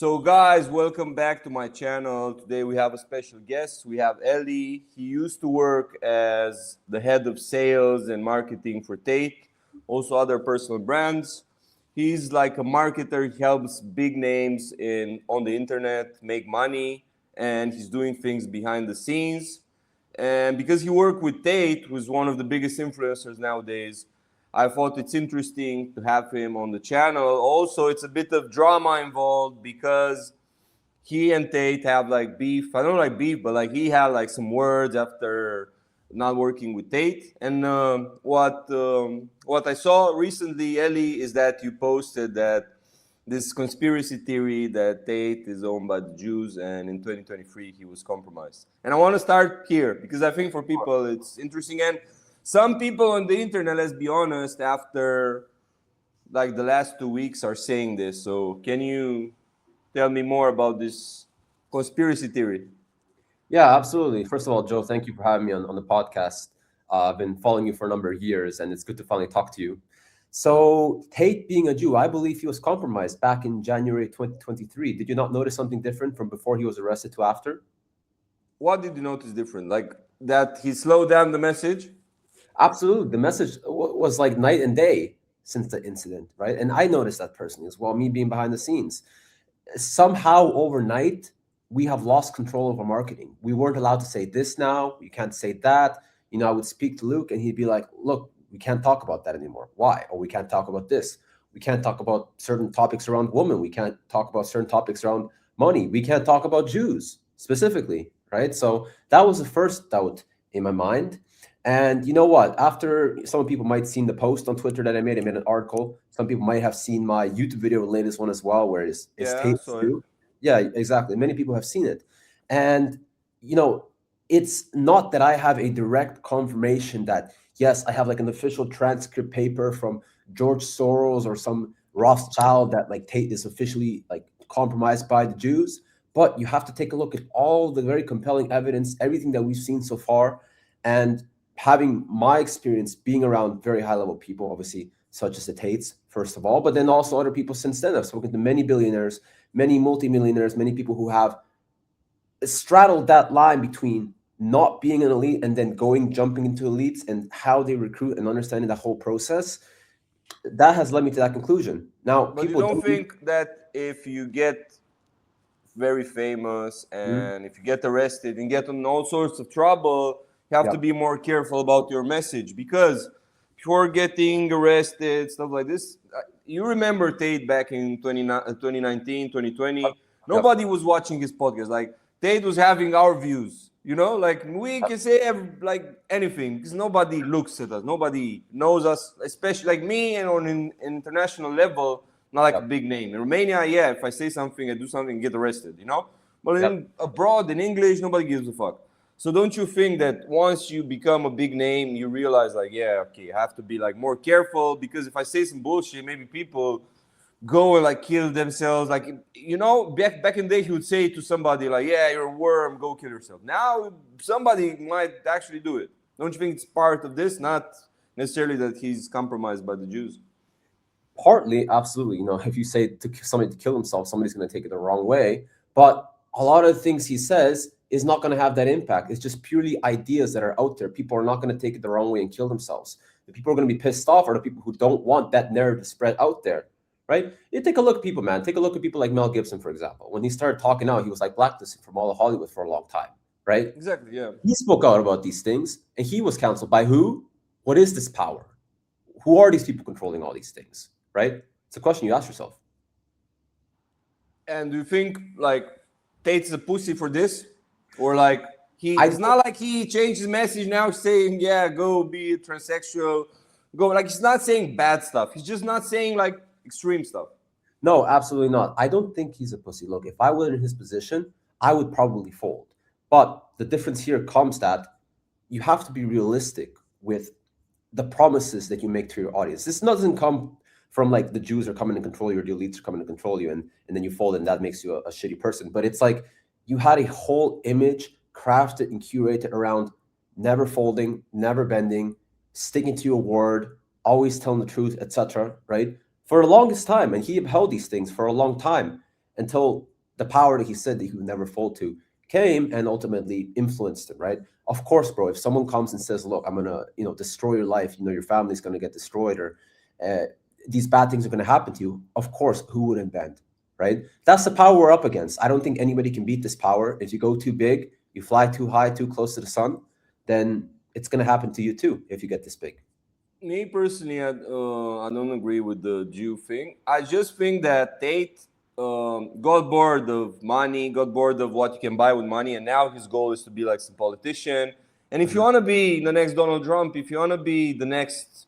So guys, welcome back to my channel. Today we have a special guest. We have Eli. He used to work as the head of sales and marketing for Tate, also other personal brands. He's like a marketer. He helps big names on the internet make money, and he's doing things behind the scenes. And because he worked with Tate, who's one of the biggest influencers nowadays, I thought it's interesting to have him on the channel. Also, it's a bit of drama involved because he and Tate have like beef. I don't like beef, but like he had like some words after not working with Tate. And what I saw recently, Ellie, is that you posted that this conspiracy theory that Tate is owned by the Jews, and in 2023 he was compromised. And I want to start here because I think for people it's interesting. And some people on the internet, let's be honest, after like the last 2 weeks are saying this. So can you tell me more about this conspiracy theory? Yeah, absolutely. First of all, Joe, thank you for having me on the podcast. I've been following you for a number of years, and it's good to finally talk to you. So Tate being a Jew, I believe he was compromised back in January 2023. Did you not notice something different from before he was arrested to after? What did you notice different? Like that he slowed down the message? Absolutely. The message was like night and day since the incident, right? And I noticed that personally as well, me being behind the scenes. Somehow overnight, we have lost control of our marketing. We weren't allowed to say this now. You can't say that. I would speak to Luke and he'd be like, look, we can't talk about that anymore. Why? Or we can't talk about this. We can't talk about certain topics around women. We can't talk about certain topics around money. We can't talk about Jews specifically, right? So that was the first doubt in my mind. And you know what? After some people might have seen the post on Twitter that I made an article. Some people might have seen my YouTube video, the latest one as well, where it's Tate Sell. Yeah, exactly. Many people have seen it. And, it's not that I have a direct confirmation that, yes, I have like an official transcript paper from George Soros or some Rothschild that like Tate is officially like compromised by the Jews. But you have to take a look at all the very compelling evidence, everything that we've seen so far. And having my experience being around very high level people, obviously, such as the Tates, first of all, but then also other people since then. I've spoken to many billionaires, many multimillionaires, many people who have straddled that line between not being an elite and then jumping into elites, and how they recruit and understanding the whole process. That has led me to that conclusion. Now, but people don't think that if you get very famous and if you get arrested and get in all sorts of trouble, you have to be more careful about your message, because before getting arrested, stuff like this, you remember Tate back in 2019, 2020, nobody was watching his podcast. Like Tate was having our views, like we can say like anything because nobody looks at us, nobody knows us, especially like me, and on an international level, not like a big name. In Romania, yeah, if I say something, I do something, get arrested, But abroad, in English, nobody gives a fuck. So don't you think that once you become a big name, you realize like, yeah, okay, I have to be like more careful, because if I say some bullshit, maybe people go and like kill themselves. Like, back in the day, he would say to somebody like, yeah, you're a worm, go kill yourself. Now somebody might actually do it. Don't you think it's part of this? Not necessarily that he's compromised by the Jews. Partly, absolutely. If you say to somebody to kill himself, somebody's going to take it the wrong way. But a lot of the things he says is not going to have that impact. It's just purely ideas that are out there. People are not going to take it the wrong way and kill themselves. The people who are going to be pissed off are the people who don't want that narrative spread out there, right? You take a look at people, man. Take a look at people like Mel Gibson, for example. When he started talking out, he was like blacklisted from all of Hollywood for a long time, right? Exactly, yeah. He spoke out about these things, and he was canceled by who? What is this power? Who are these people controlling all these things, right? It's a question you ask yourself. And do you think like Tate's a pussy for this? Or like it's not like he changed his message now saying, yeah, go be transsexual, go, like he's not saying bad stuff. He's just not saying like extreme stuff. No, absolutely not. I don't think he's a pussy. Look, if I were in his position, I would probably fold. But the difference here comes that you have to be realistic with the promises that you make to your audience. This doesn't come from like the Jews are coming to control you or the elites are coming to control you, and then you fold and that makes you a shitty person. But it's like you had a whole image crafted and curated around never folding, never bending, sticking to your word, always telling the truth, etc., right? For the longest time. And he upheld these things for a long time until the power that he said that he would never fold to came and ultimately influenced him, right? Of course, bro, if someone comes and says, look, I'm going to, destroy your life, your family's going to get destroyed, or these bad things are going to happen to you, of course, who wouldn't bend, right? That's the power we're up against. I don't think anybody can beat this power. If you go too big, you fly too high, too close to the sun, then it's going to happen to you too if you get this big. Me personally, I don't agree with the Jew thing. I just think that Tate got bored of money, got bored of what you can buy with money, and now his goal is to be like some politician. And if you want to be the next Donald Trump, if you want to be the next,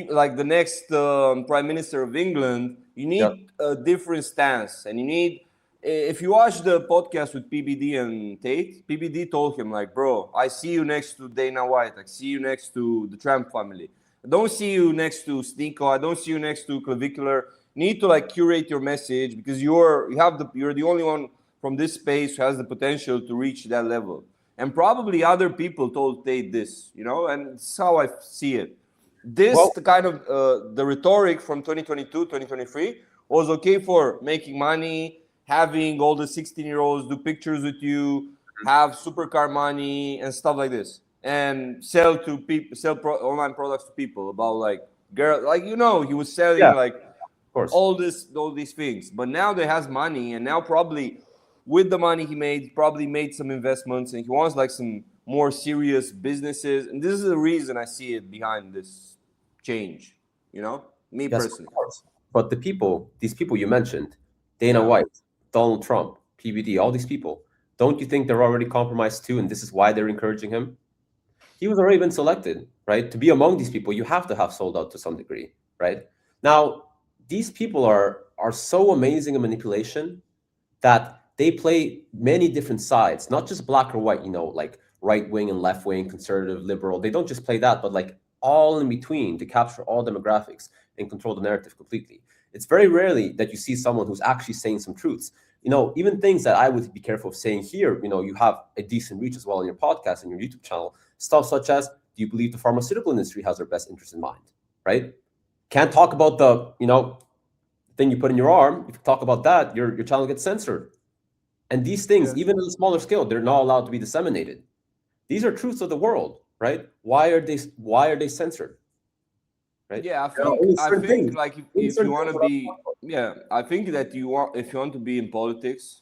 like the next Prime Minister of England, you need a different stance, and you need. If you watch the podcast with PBD and Tate, PBD told him like, bro, I see you next to Dana White. I see you next to the Trump family. I don't see you next to Sneeko. I don't see you next to Clavicular. You need to like curate your message because you're the only one from this space who has the potential to reach that level. And probably other people told Tate this, and it's how I see it. The kind of the rhetoric from 2022, 2023 was okay for making money, having all the 16-year-olds do pictures with you, have supercar money and stuff like this, and sell to people, online products to people about like girl, like he was selling like all these things. But now that he has money, and now probably with the money he made, probably made some investments, and he wants like some more serious businesses. And this is the reason I see it behind this change. Me personally. But these people you mentioned, Dana White, Donald Trump, PBD, all these people, don't you think they're already compromised too? And this is why they're encouraging him? He was already been selected, right? To be among these people, you have to have sold out to some degree, right? Now, these people are so amazing in manipulation that they play many different sides, not just black or white, like right wing and left wing, conservative, liberal. They don't just play that, but like all in between to capture all demographics and control the narrative completely. It's very rarely that you see someone who's actually saying some truths. Even things that I would be careful of saying here, you have a decent reach as well on your podcast and your YouTube channel, stuff such as, do you believe the pharmaceutical industry has their best interest in mind, right? Can't talk about the, thing you put in your arm. If you talk about that, your channel gets censored. And these things, even on a smaller scale, they're not allowed to be disseminated. These are truths of the world, right? Why are they censored? Right? Yeah, I think like if you want to be, I think that if you want to be in politics,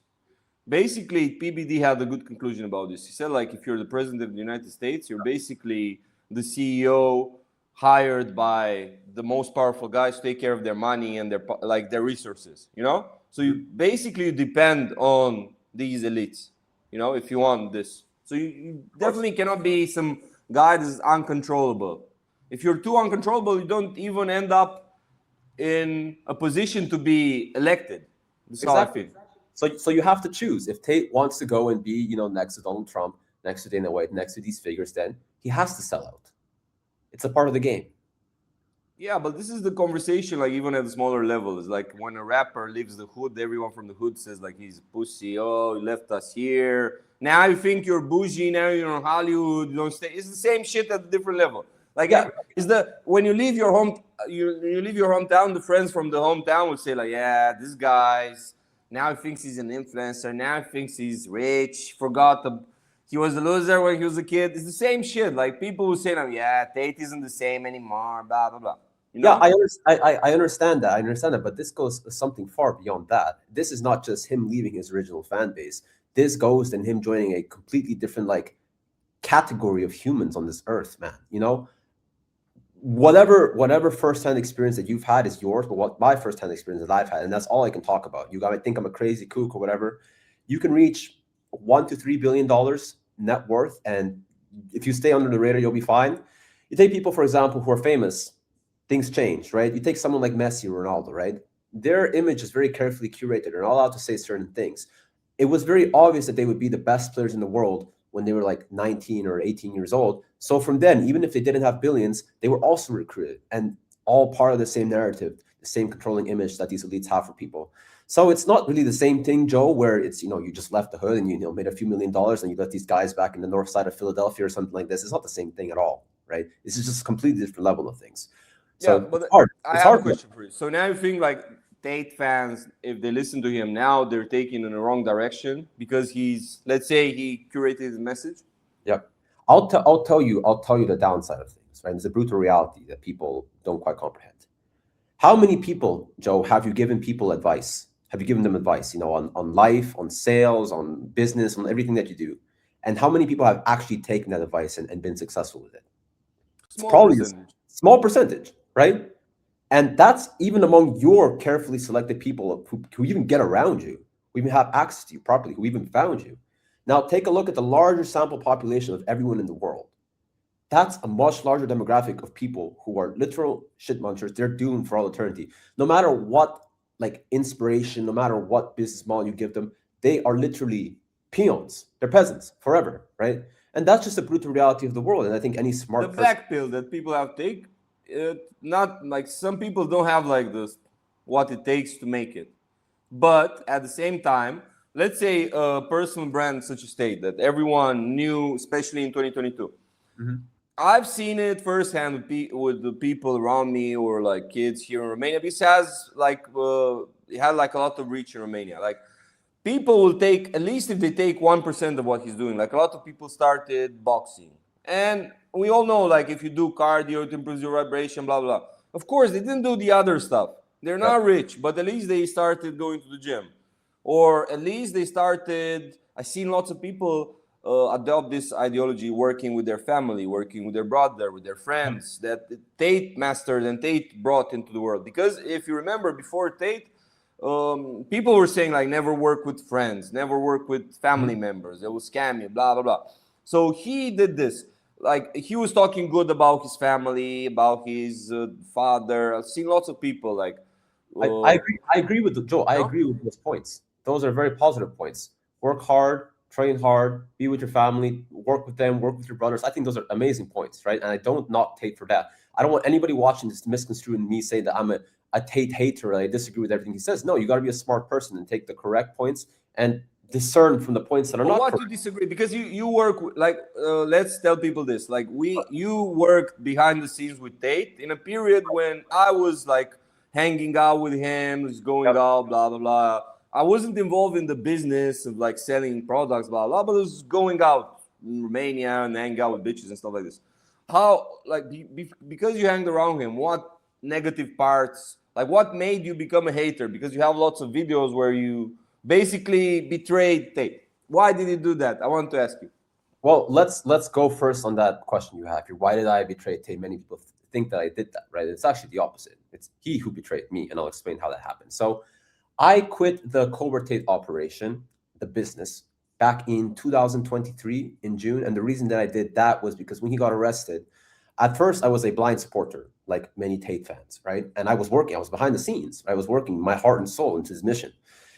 basically PBD had a good conclusion about this. He said like if you're the president of the United States, you're basically the CEO hired by the most powerful guys to take care of their money and their resources. So you basically depend on these elites. If you want this, so you definitely cannot be some guy that's uncontrollable. If you're too uncontrollable, you don't even end up in a position to be elected. That's how I feel. So you have to choose. If Tate wants to go and be, next to Donald Trump, next to Dana White, next to these figures, then he has to sell out. It's a part of the game. Yeah, but this is the conversation, like even at the smaller level. It's like when a rapper leaves the hood, everyone from the hood says like he's pussy. Oh, he left us here. Now you think you're bougie. Now you're in Hollywood. You don't stay. It's the same shit at a different level. Like when you leave your home, you leave your hometown, the friends from the hometown will say like, yeah, this guy's now he thinks he's an influencer. Now he thinks he's rich. He was a loser when he was a kid. It's the same shit. Like people will say like, yeah, Tate isn't the same anymore. Blah blah blah. Yeah, I understand that. I understand that, but this goes something far beyond that. This is not just him leaving his original fan base. This goes and him joining a completely different category of humans on this earth, man. Whatever firsthand experience that you've had is yours, but what my firsthand experience that I've had, and that's all I can talk about. You gotta think I'm a crazy kook or whatever. You can reach $1 to $3 billion net worth, and if you stay under the radar, you'll be fine. You take people, for example, who are famous, things change, right? You take someone like Messi or Ronaldo, right? Their image is very carefully curated. They're not allowed to say certain things. It was very obvious that they would be the best players in the world when they were like 19 or 18 years old. So from then, even if they didn't have billions, they were also recruited, and all part of the same narrative, the same controlling image that these elites have for people. So it's not really the same thing, Joe, where it's, you just left the hood and you made a few $1 million and you let these guys back in the north side of Philadelphia or something like this. It's not the same thing at all, right? This is just a completely different level of things. So yeah, but it's hard. I have a question for you. So now you think like Tate fans, if they listen to him now, they're taking in the wrong direction because he's, let's say, he curated his message? Yep. I'll tell you the downside of things, right? It's a brutal reality that people don't quite comprehend. How many people, Joe, have you given people advice? Have you given them advice, on life, on sales, on business, on everything that you do? And how many people have actually taken that advice and been successful with it? It's Small probably a percentage. small percentage, right? And that's even among your carefully selected people who even get around you, who even have access to you properly, who even found you. Now, take a look at the larger sample population of everyone in the world. That's a much larger demographic of people who are literal shit munchers. They're doomed for all eternity. No matter what, like, inspiration, no matter what business model you give them, they are literally peons. They're peasants forever, right? And that's just a brutal reality of the world. And I think any smart The black pill that people have to take, not like some people don't have like this, what it takes to make it. But at the same time, let's say a personal brand such as Tate that everyone knew, especially in 2022. Mm-hmm. I've seen it firsthand with the people around me or like kids here in Romania. This has like it had like a lot of reach in Romania. Like people will take, at least if they take 1% of what he's doing. Like a lot of people started boxing, and we all know like if you do cardio, it improves your vibration, blah blah. Of course, they didn't do the other stuff. They're not rich, but at least they started going to the gym, or at least they started. I've seen lots of people adopt this ideology, working with their family, working with their brother, with their friends, that Tate mastered and Tate brought into the world. Because if you remember, before Tate, people were saying like never work with friends, never work with family members. It will scam you, blah blah blah. So he did this. Like he was talking good about his family, about his father. I've seen lots of people like. I agree. I agree with Joe. I agree with those points. Those are very positive points. Work hard, train hard, be with your family, work with them, work with your brothers. I think those are amazing points, right? And I don't knock Tate for that. I don't want anybody watching this to misconstrue me saying that I'm a Tate hater. I disagree with everything he says. No, you got to be a smart person and take the correct points and discern from the points that are not what correct. You disagree because you work like let's tell people this, like you worked behind the scenes with Tate in a period when I was like hanging out with him, was going out, blah blah blah. I wasn't involved in the business of like selling products, blah blah, but I was going out in Romania and hanging out with bitches and stuff like this. How like because you hanged around him, what negative parts, like what made you become a hater? Because you have lots of videos where you basically betrayed Tate. Why did you do that? I want to ask you. Well, let's go first on that question you have here. Why did I betray Tate? Many people think that I did that, right? It's actually the opposite. It's he who betrayed me, and I'll explain how that happened. So I quit the Cobra Tate operation, the business, back in 2023 in June. And the reason that I did that was because when he got arrested, at first I was a blind supporter, like many Tate fans, right? And I was working, I was behind the scenes. I was working my heart and soul into his mission.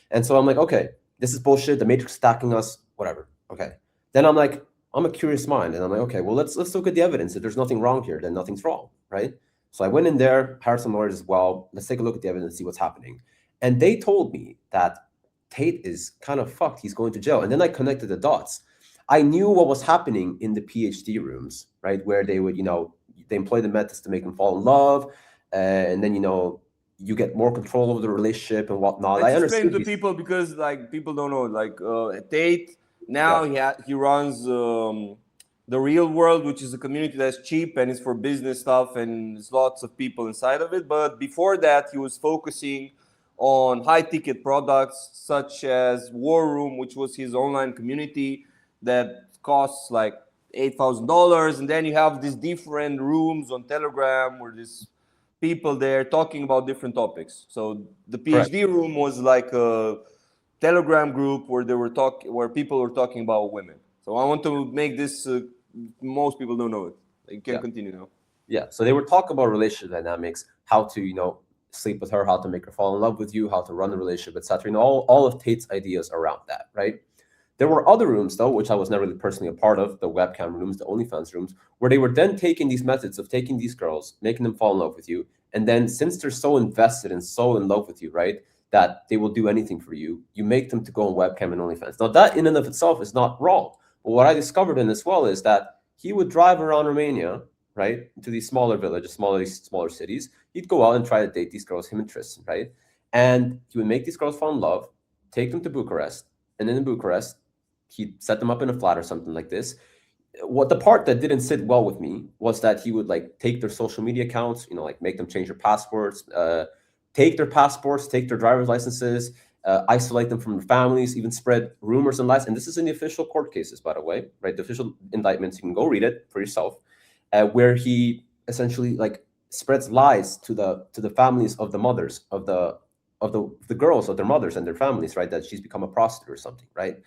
And so I'm like, okay, this is bullshit. The Matrix stacking us, whatever. Okay. Then I'm like, I'm a curious mind. And I'm like, okay, well, let's look at the evidence. If there's nothing wrong here, then nothing's wrong, right? So I went in there, hired some lawyers as well. Let's take a look at the evidence, see what's happening. And they told me that Tate is kind of fucked. He's going to jail. And then I connected the dots. I knew what was happening in the PhD rooms, right? Where they would, they employ the methods to make them fall in love. And then, you get more control over the relationship and whatnot. Let's explain to people because like people don't know. Like Tate now he runs the Real World, which is a community that's cheap and is for business stuff, and there's lots of people inside of it. But before that, he was focusing on high ticket products such as War Room, which was his online community that costs like $8,000, and then you have these different rooms on Telegram where this people there talking about different topics. So the PhD room was like a Telegram group where where people were talking about women. So I want to make this. Most people don't know it. You can continue now. Yeah. So they were talking about relationship dynamics, how to sleep with her, how to make her fall in love with you, how to run the relationship, etc. All of Tate's ideas around that, right? There were other rooms, though, which I was never really personally a part of, the webcam rooms, the OnlyFans rooms, where they were then taking these methods of taking these girls, making them fall in love with you. And then since they're so invested and so in love with you, right, that they will do anything for you, you make them to go on webcam and OnlyFans. Now, that in and of itself is not wrong. But what I discovered in as well is that he would drive around Romania, right, to these smaller villages, smaller cities. He'd go out and try to date these girls, him and Tristan, right? And he would make these girls fall in love, take them to Bucharest, and then in Bucharest, he'd set them up in a flat or something like this. What the part that didn't sit well with me was that he would like take their social media accounts, you know, like make them change their passports, take their passports, take their driver's licenses, isolate them from their families, even spread rumors and lies. And this is in the official court cases, by the way, right? The official indictments, you can go read it for yourself, where he essentially like spreads lies to the families of the mothers of the girls, of their mothers and their families, right? That she's become a prostitute or something, right?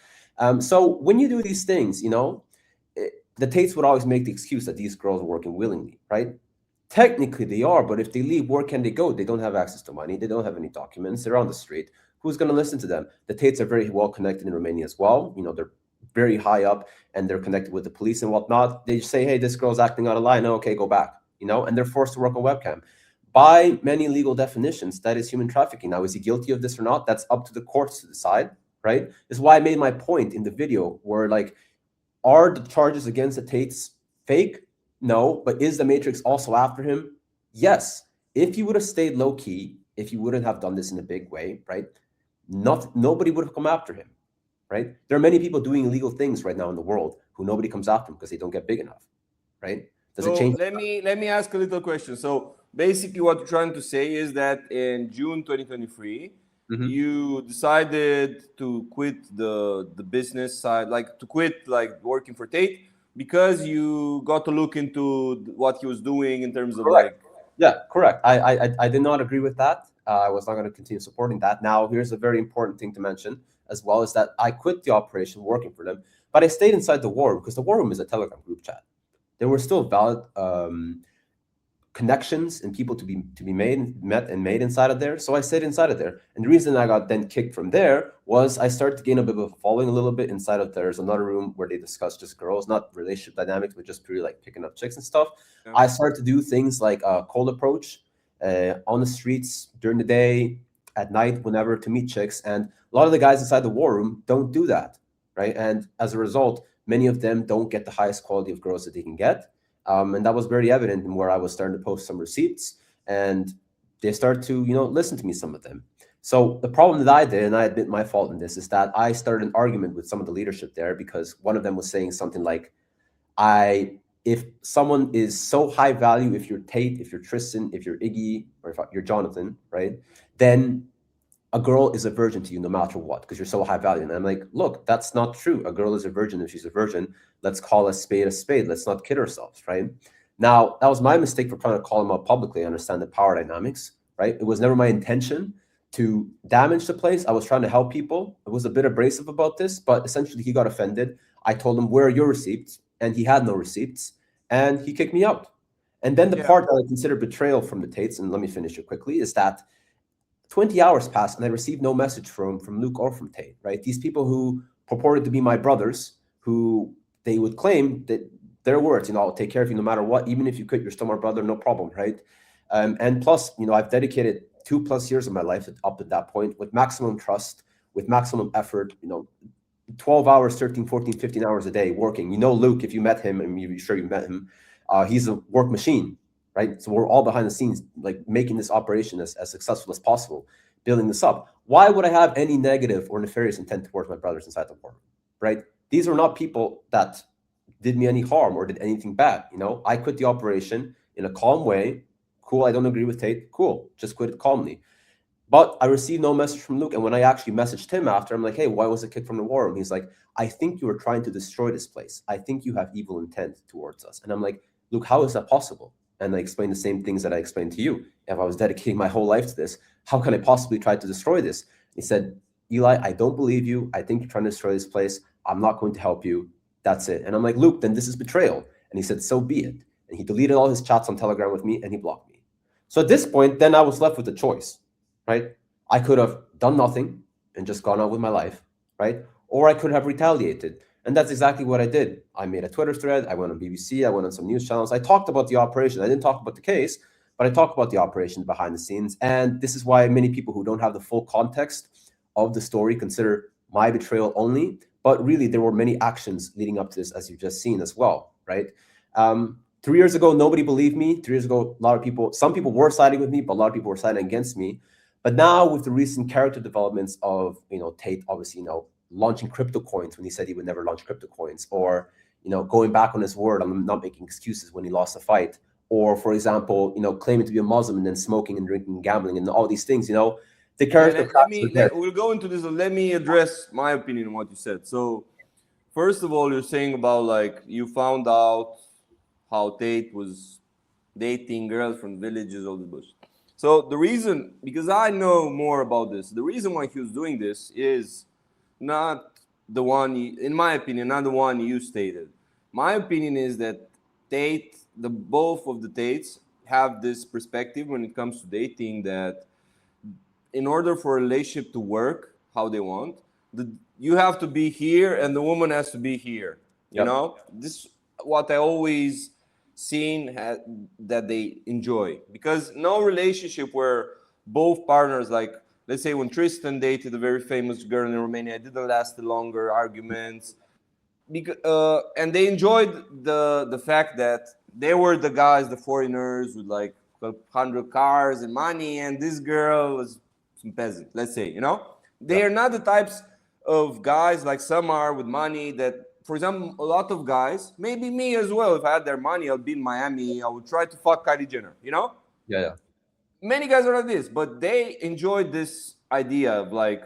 So when you do these things, you know, the Tates would always make the excuse that these girls are working willingly, right? Technically they are, but if they leave, where can they go? They don't have access to money. They don't have any documents. They're on the street. Who's going to listen to them? The Tates are very well connected in Romania as well. You know, they're very high up and they're connected with the police and whatnot. They just say, hey, this girl's acting out of line. No, okay, go back, you know, and they're forced to work on webcam. By many legal definitions, that is human trafficking. Now, is he guilty of this or not? That's up to the courts to decide, right? This is why I made my point in the video where, like, are the charges against the Tates fake? No. But is the Matrix also after him? Yes. If he would have stayed low key, if he wouldn't have done this in a big way, right? Nobody would have come after him, right? There are many people doing illegal things right now in the world who nobody comes after them because they don't get big enough, right? Does it change? Let me ask a little question. So basically, what you're trying to say is that in June 2023, you decided to quit the business side, like to quit like working for Tate, because you got to look into what he was doing in terms of Correct. like. Yeah, correct. I did not agree with that. I was not going to continue supporting that. Now, here's a very important thing to mention as well, is that I quit the operation working for them, but I stayed inside the war room because the war room is a Telegram group chat. There were still valid connections and people to be met inside of there. So I stayed inside of there. And the reason I got then kicked from there was I started to gain a bit of a following a little bit inside of there's another room where they discuss just girls, not relationship dynamics, but just purely like picking up chicks and stuff. Yeah. I started to do things like cold approach on the streets during the day, at night, whenever, to meet chicks. And a lot of the guys inside the war room don't do that, right? And as a result, many of them don't get the highest quality of girls that they can get. And that was very evident in where I was starting to post some receipts, and they start to, you know, listen to me, some of them. So the problem that I did, and I admit my fault in this, is that I started an argument with some of the leadership there because one of them was saying something like, if someone is so high value, if you're Tate, if you're Tristan, if you're Iggy, or if you're Jonathan, right, then a girl is a virgin to you no matter what, because you're so high value. And I'm like, look, that's not true. A girl is a virgin if she's a virgin. Let's call a spade a spade. Let's not kid ourselves, right? Now, that was my mistake for trying to call him out publicly. I understand the power dynamics, right? It was never my intention to damage the place. I was trying to help people. I was a bit abrasive about this, but essentially he got offended. I told him, where are your receipts? And he had no receipts, and he kicked me out. And then the part that I consider betrayal from the Tates, and let me finish it quickly, is that 20 hours passed and I received no message from Luke or from Tate, right? These people who purported to be my brothers, who they would claim that their words, you know, I'll take care of you no matter what, even if you quit, you're still my brother, no problem, right? And plus, you know, I've dedicated 2+ years of my life up to that point with maximum trust, with maximum effort, you know, 12 hours, 13, 14, 15 hours a day working. You know, Luke, if you met him, and you're sure you met him, he's a work machine, right? So we're all behind the scenes, like making this operation as successful as possible, building this up. Why would I have any negative or nefarious intent towards my brothers inside the war, right? These are not people that did me any harm or did anything bad. You know, I quit the operation in a calm way. Cool, I don't agree with Tate. Cool, just quit it calmly. But I received no message from Luke. And when I actually messaged him after, I'm like, hey, why was it kicked from the war room? He's like, I think you were trying to destroy this place. I think you have evil intent towards us. And I'm like, Luke, how is that possible? And I explained the same things that I explained to you. If I was dedicating my whole life to this, how can I possibly try to destroy this? He said, Eli, I don't believe you. I think you're trying to destroy this place. I'm not going to help you. That's it. And I'm like, Luke, then this is betrayal. And he said, so be it. And he deleted all his chats on Telegram with me and he blocked me. So at this point, then I was left with a choice, right? I could have done nothing and just gone on with my life, right? Or I could have retaliated. And that's exactly what I did. I made a Twitter thread. I went on BBC. I went on some news channels. I talked about the operation. I didn't talk about the case, but I talked about the operation behind the scenes. And this is why many people who don't have the full context of the story consider my betrayal only. But really, there were many actions leading up to this, as you've just seen as well, right? 3 years ago, nobody believed me. 3 years ago, some people were siding with me, but a lot of people were siding against me. But now with the recent character developments of, Tate, obviously, launching crypto coins when he said he would never launch crypto coins, or, going back on his word on not making excuses when he lost a fight, or, for example, claiming to be a Muslim and then smoking and drinking and gambling and all these things, the character tracks are there. We'll go into this. Let me address my opinion on what you said. So, first of all, you're saying about like you found out how Tate was dating girls from villages, all the bush. So the reason, because I know more about this, the reason why he was doing this is not the one, in my opinion, not the one you stated. My opinion is that Tate, both of the Tates have this perspective when it comes to dating that in order for a relationship to work how they want, you have to be here and the woman has to be here. You Yep. know, this what I always seen that they enjoy, because no relationship where both partners, like let's say when Tristan dated a very famous girl in Romania, it didn't last longer, arguments, because and they enjoyed the fact that they were the guys, the foreigners with like 100 cars and money, and this girl was some peasant, let's say, they are not the types of guys like some are with money that, for example, a lot of guys, maybe me as well, if I had their money, I'll be in Miami, I would try to fuck Kylie Jenner, Yeah. Many guys are like this, but they enjoyed this idea of like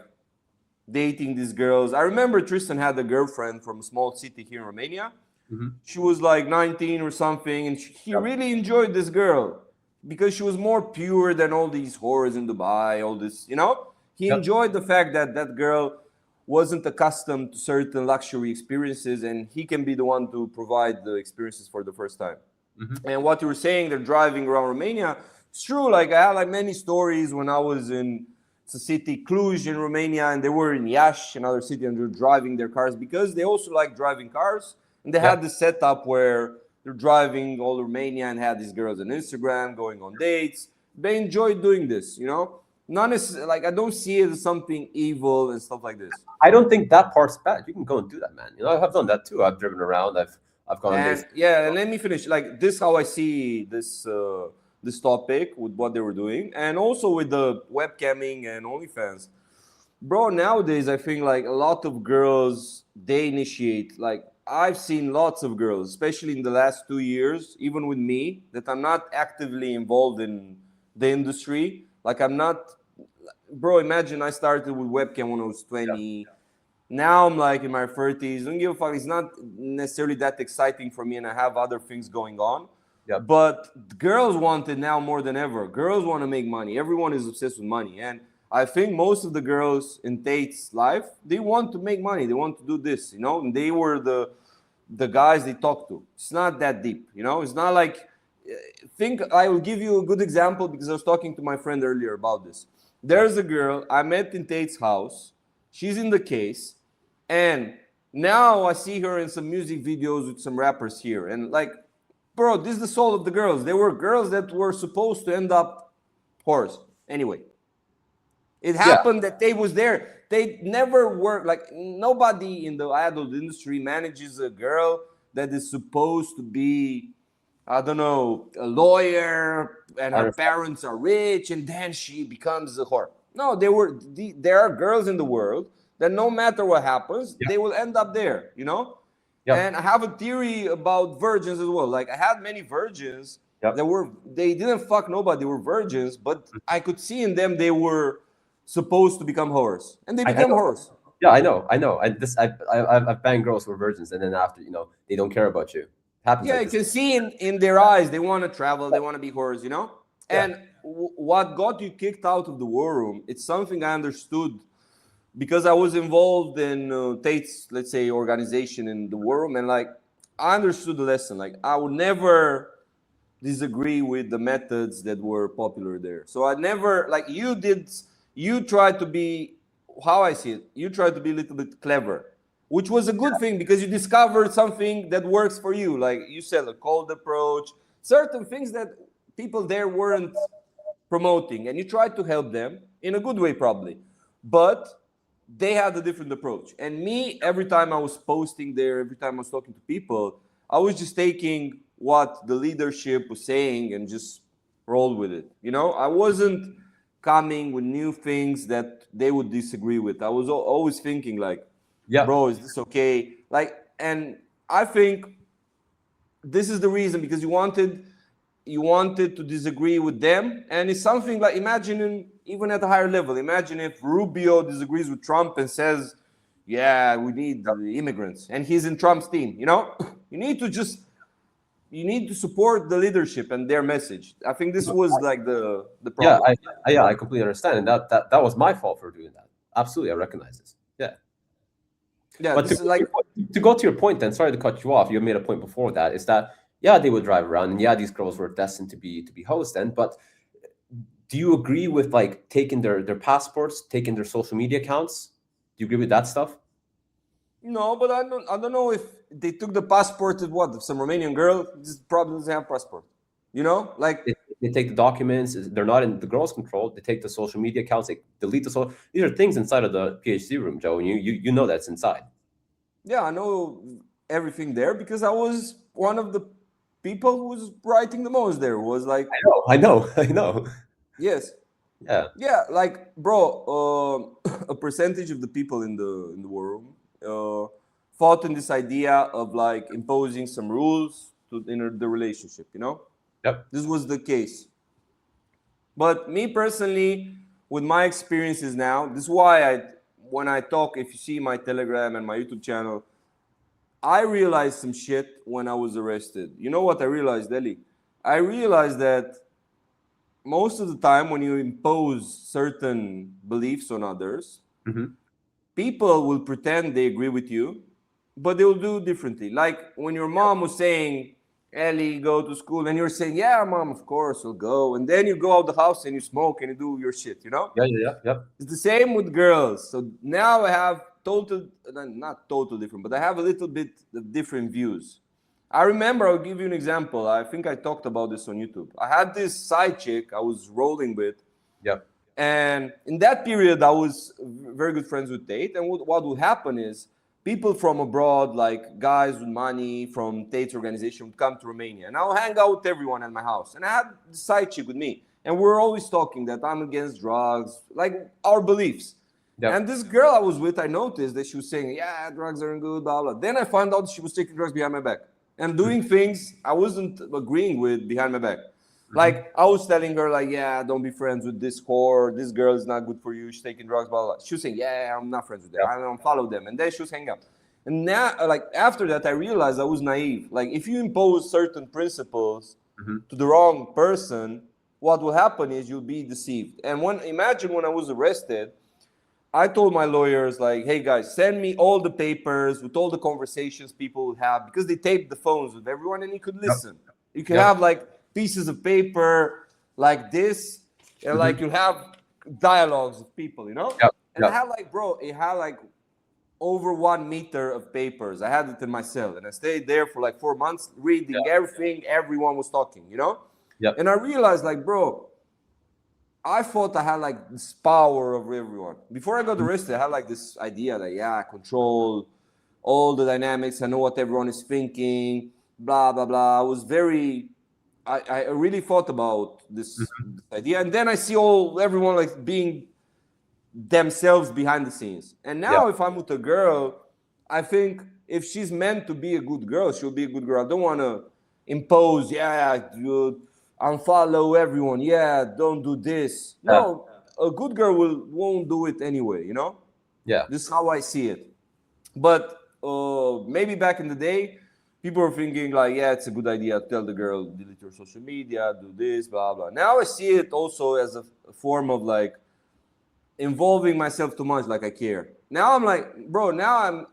dating these girls. I remember Tristan had a girlfriend from a small city here in Romania. Mm-hmm. She was like 19 or something, and he really enjoyed this girl because she was more pure than all these whores in Dubai, all this, He enjoyed the fact that that girl wasn't accustomed to certain luxury experiences, and he can be the one to provide the experiences for the first time. Mm-hmm. And what you were saying, they're driving around Romania. It's true. Like I had like many stories when I was in the city Cluj in Romania, and they were in Iași, another city, and they're driving their cars because they also like driving cars. And they had this setup where they're driving all Romania and had these girls on Instagram going on dates. They enjoy doing this, Not necessarily, like I don't see it as something evil and stuff like this. I don't think that part's bad. You can go and do that, man. I've done that too. I've driven around. I've gone on dates. Yeah, and let me finish. Like this, how I see this this topic with what they were doing, and also with the webcamming and OnlyFans. Bro, nowadays I think like a lot of girls, they initiate. Like I've seen lots of girls, especially in the last 2 years, even with me, that I'm not actively involved in the industry. Like I'm not, bro, imagine I started with webcam when I was 20. Now I'm like in my 30s. Don't give a fuck. It's not necessarily that exciting for me, and I have other things going on. But girls want it now more than ever. Girls want to make money. Everyone is obsessed with money. And I think most of the girls in Tate's life, they want to make money. They want to do this, and they were the guys they talked to. It's not that deep, It's not like, I will give you a good example because I was talking to my friend earlier about this. There's a girl I met in Tate's house. She's in the case. And now I see her in some music videos with some rappers here. And like, bro, this is the soul of the girls. They were girls that were supposed to end up whores. Anyway, it happened that they was there. They never worked. Like nobody in the adult industry manages a girl that is supposed to be, I don't know, a lawyer, and her parents are rich, and then she becomes a whore. No, there are girls in the world that no matter what happens, they will end up there, And I have a theory about virgins as well. Like I had many virgins that they didn't fuck nobody, they were virgins, but I could see in them they were supposed to become whores, and they become whores. Yeah, I know. I've banged girls who are virgins, and then after, they don't care about you. Happens. Yeah, like you can see in their eyes they want to travel, they want to be whores, And what got you kicked out of the war room? It's something I understood because I was involved in Tate's, let's say, organization in the war room, and like I understood the lesson. Like I would never disagree with the methods that were popular there. So I never, like you did. You tried to be, how I see it, you tried to be a little bit clever, which was a good thing because you discovered something that works for you. Like you said, a cold approach, certain things that people there weren't promoting, and you tried to help them in a good way probably, but they had a different approach. And me, every time I was posting there, every time I was talking to people, I was just taking what the leadership was saying and just roll with it. I wasn't coming with new things that they would disagree with. I was always thinking like, Yeah. bro, is this okay? Like, and I think this is the reason, because you wanted to disagree with them, and it's something like, imagine even at a higher level, imagine if Rubio disagrees with Trump and says, yeah, we need the immigrants, and he's in Trump's team. You need to support the leadership and their message. I think this was like the Yeah, problem. I completely understand, and that was my fault for doing that. Absolutely, I recognize this. Yeah. Yeah, But this is like, to go to your point, then, sorry to cut you off. You made a point before that, is that yeah, they would drive around, and yeah, these girls were destined to be hosts. Then, but do you agree with like taking their passports, taking their social media accounts? Do you agree with that stuff? no, but I don't know if they took the passport of some Romanian girl. This probably doesn't have passport. Like, They take the documents. They're not in the girls' control. They take the social media accounts. They delete the social. These are things inside of the PhD room, Joe, and you know that's inside. yeah, I know everything there because I was one of the people who was writing the most there. Was like, I know. yes, Yeah. yeah, like, bro, a percentage of the people in the war room fought in this idea of like imposing some rules in the relationship. Yep. This was the case. But me personally, with my experiences now, this is why when I talk, if you see my Telegram and my YouTube channel, I realized some shit when I was arrested. You know what I realized, Eli? I realized that most of the time when you impose certain beliefs on others, people will pretend they agree with you, but they will do differently. Like when your mom was saying, Ellie, go to school, and you're saying, yeah, mom, of course, we'll go. And then you go out the house and you smoke and you do your shit, Yeah. It's the same with girls. So now I have not total different, but I have a little bit of different views. I remember, I'll give you an example. I think I talked about this on YouTube. I had this side chick I was rolling with. Yep. And in that period, I was very good friends with Tate. And what would happen is people from abroad, like guys with money from Tate's organization, would come to Romania. And I'll hang out with everyone at my house. And I had the side chick with me. And we're always talking that I'm against drugs, like our beliefs. Yep. And this girl I was with, I noticed that she was saying, yeah, drugs aren't good, blah, blah. Then I found out she was taking drugs behind my back and doing things I wasn't agreeing with behind my back. Like, I was telling her, like, yeah, don't be friends with this whore. This girl is not good for you. She's taking drugs, blah, blah, blah. She was saying, yeah, I'm not friends with them. I don't follow them. And then she was hanging up. And now, like, after that, I realized I was naive. Like, if you impose certain principles to the wrong person, what will happen is you'll be deceived. And imagine when I was arrested, I told my lawyers, like, hey, guys, send me all the papers with all the conversations people would have, because they taped the phones with everyone and you could listen. You can have, like, pieces of paper like this, and like you have dialogues of people, And I had like, bro, it had like over 1 meter of papers. I had it in my cell, and I stayed there for like 4 months reading everything everyone was talking, And I realized, like, bro, I thought I had like this power over everyone. Before I got arrested, I had like this idea that, yeah, I control all the dynamics. I know what everyone is thinking, blah, blah, blah. I was I really thought about this idea. And then I see everyone like being themselves behind the scenes. And now if I'm with a girl, I think if she's meant to be a good girl, she'll be a good girl. I don't want to impose, you unfollow everyone. Yeah, don't do this. No, a good girl won't do it anyway, Yeah. This is how I see it. But maybe back in the day, people were thinking like, yeah, it's a good idea to tell the girl, delete your social media, do this, blah, blah. Now I see it also as a form of like involving myself too much, like I care. Now I'm like, bro,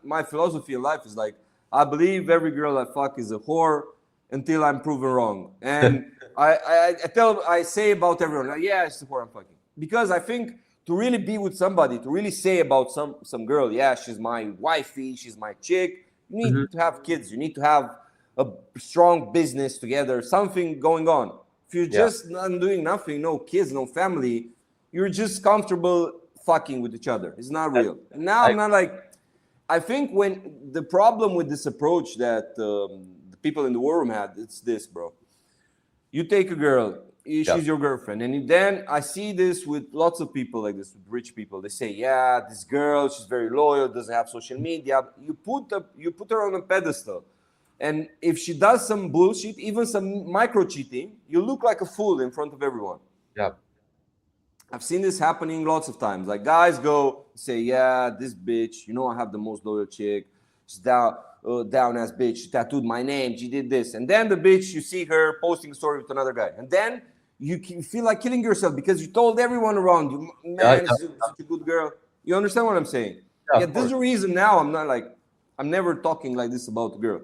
my philosophy in life is like, I believe every girl I fuck is a whore until I'm proven wrong. And I say about everyone, like, yeah, it's a whore I'm fucking. Because I think to really be with somebody, to really say about some girl, yeah, she's my wifey, she's my chick, you need to have kids. You need to have a strong business together, something going on. If you're just not doing nothing, no kids, no family, you're just comfortable fucking with each other. It's not real. And now I'm not like, I think when the problem with this approach that the people in the war room had, it's this, bro. You take a girl, Yeah. she's your girlfriend. And then I see this with lots of people like this, with rich people. They say, yeah, this girl, she's very loyal, doesn't have social media. You put her on a pedestal. And if she does some bullshit, even some micro cheating, you look like a fool in front of everyone. Yeah. I've seen this happening lots of times. Like guys go say, yeah, this bitch, I have the most loyal chick. She's down ass bitch. She tattooed my name. She did this. And then the bitch, you see her posting a story with another guy. And then you feel like killing yourself because you told everyone around you, man, Yeah. she's such a good girl. You understand what I'm saying? Yeah, Yeah, of this is course. the reason now I'm never talking like this about the girl.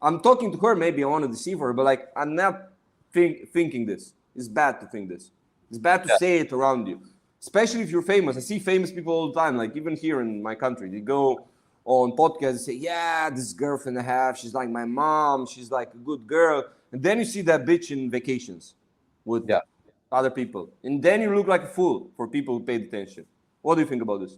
I'm talking to her, maybe I want to deceive her, but like I'm not thinking this. It's bad to think this. It's bad to Yeah. say it around you, especially if you're famous. I see famous people all the time, like even here in my country. They go on podcasts and say, yeah, this girlfriend I have, she's like my mom, she's like a good girl. And then you see that bitch in vacations with Yeah. other people. And then you look like a fool for people who paid attention. What do you think about this?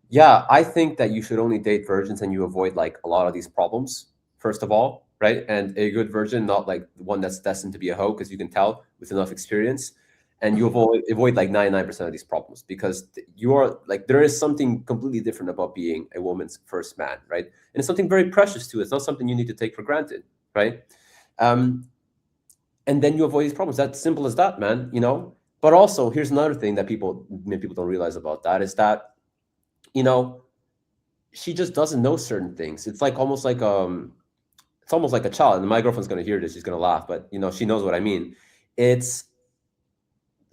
Yeah, I think that you should only date virgins and you avoid like a lot of these problems, first of all, right? And a good virgin, not like one that's destined to be a hoe, because you can tell with enough experience. And you avoid like 99% of these problems, because you are like, there is something completely different about being a woman's first man, right? And it's something very precious too. It's not something you need to take for granted, right? Um, and then you avoid these problems. That's simple as that, man, you know? But also, here's another thing that many people don't realize about that is that, you know, she just doesn't know certain things. It's almost like a child. And my girlfriend's gonna hear this, she's gonna laugh, but you know, she knows what I mean. It's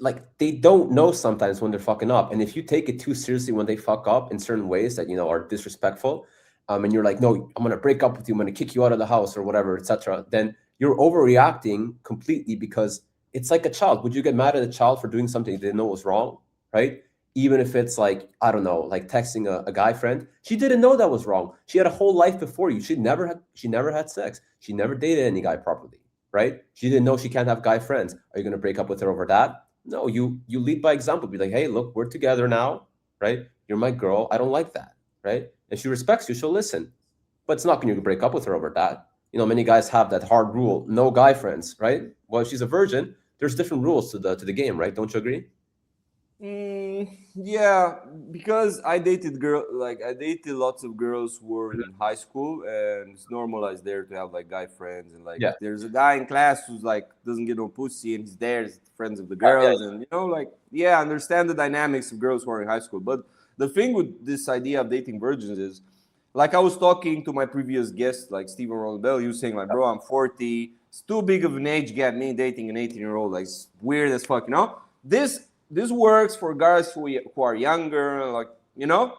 like they don't know sometimes when they're fucking up. And if you take it too seriously when they fuck up in certain ways that, you know, are disrespectful, and you're like, no, I'm gonna break up with you, I'm gonna kick you out of the house or whatever, etc., then you're overreacting completely, because it's like a child. Would you get mad at a child for doing something they didn't know was wrong? Right? Even if it's like, I don't know, like texting a guy friend. She didn't know that was wrong. She had a whole life before you. She never had sex. She never dated any guy properly, right? She didn't know she can't have guy friends. Are you gonna break up with her over that? No, you lead by example. Be like, hey, look, we're together now, right? You're my girl. I don't like that, right? And she respects you. She'll listen, but it's not going to break up with her over that. You know, many guys have that hard rule: no guy friends, right? Well, if she's a virgin, there's different rules to the game, right? Don't you agree? Yeah, because I dated lots of girls who were in high school, and it's normalized there to have like guy friends, and like Yeah. there's a guy in class who's like doesn't get no pussy, and he's there, he's friends of the Yeah. girls, and like yeah, I understand the dynamics of girls who are in high school, but the thing with this idea of dating virgins is, like I was talking to my previous guest, like Stephen Roland Bell, he was saying like, bro, I'm 40, it's too big of an age gap, me dating an 18-year-old, like it's weird as fuck, This works for guys who are younger, like Yep.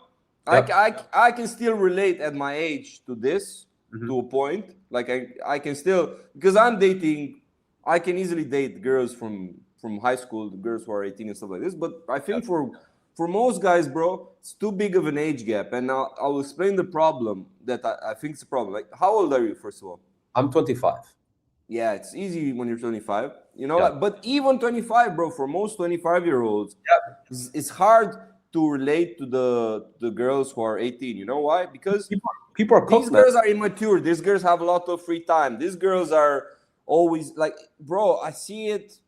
I can still relate at my age to this to a point. Like I can still, because I'm dating, I can easily date girls from high school, the girls who are 18 and stuff like this. But I think for most guys, bro, it's too big of an age gap. And now I'll explain the problem that I think it's a problem. Like, how old are you, first of all? I'm 25. Yeah, it's easy when you're 25, Yeah. but even 25, bro, for most 25-year-olds, Yeah. it's hard to relate to the girls who are 18. You know why? Because People are these cooked, man. girls are immature. These girls have a lot of free time. These girls are always like, bro, I see it.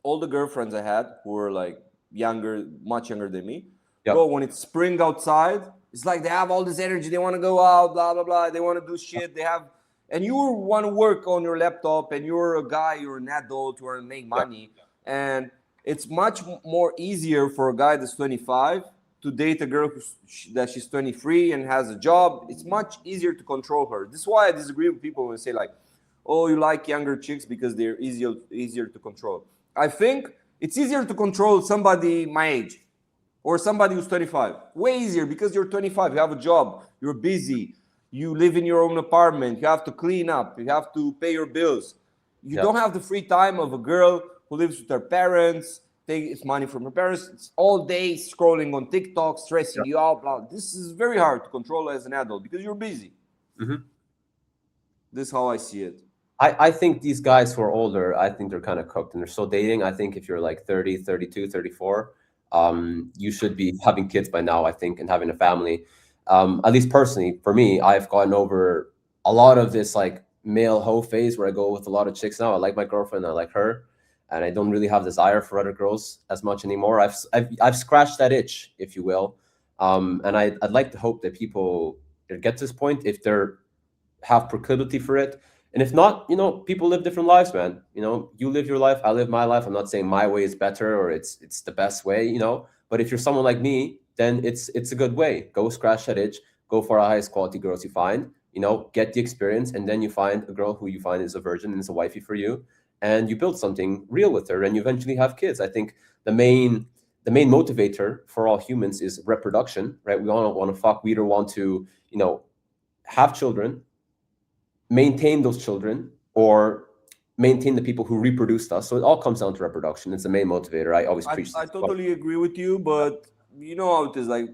All the girlfriends I had who were like younger, much younger than me, Yep. bro, when it's spring outside, it's like they have all this energy. They want to go out, blah, blah, blah. They want to do shit. And you want to work on your laptop, and you're a guy, you're an adult, you want to make money. And it's much more easier for a guy that's 25 to date a girl that she's 23 and has a job. It's much easier to control her. This is why I disagree with people when they say like, oh, you like younger chicks because they're easier to control. I think it's easier to control somebody my age or somebody who's 25. Way easier, because you're 25, you have a job, you're busy, you live in your own apartment, you have to clean up, you have to pay your bills. You don't have the free time of a girl who lives with her parents, takes money from her parents, it's all day scrolling on TikTok, stressing you out. Blah. This is very hard to control as an adult because you're busy. This is how I see it. I think these guys who are older, I think they're kind of cooked and they're still dating. I think if you're like 30, 32, 34, you should be having kids by now, I think, and having a family. At least personally, for me, I've gotten over a lot of this like male hoe phase where I go with a lot of chicks now. I like my girlfriend, I like her. and I don't really have desire for other girls as much anymore. I've scratched that itch, if you will, and I'd like to hope that people get to this point if they're have proclivity for it. And if not, people live different lives, man. You live your life, I live my life. I'm not saying my way is better or it's the best way, but if you're someone like me, then it's a good way. Go scratch that itch, go for the highest quality girls you find, get the experience, and then you find a girl who you find is a virgin and is a wifey for you, and you build something real with her, and you eventually have kids. I think the main motivator for all humans is reproduction, right? We all don't want to fuck. We either want to, have children, maintain those children, or maintain the people who reproduced us. So it all comes down to reproduction. It's the main motivator. I always preach I this. totally agree with you, but you know how it is. Like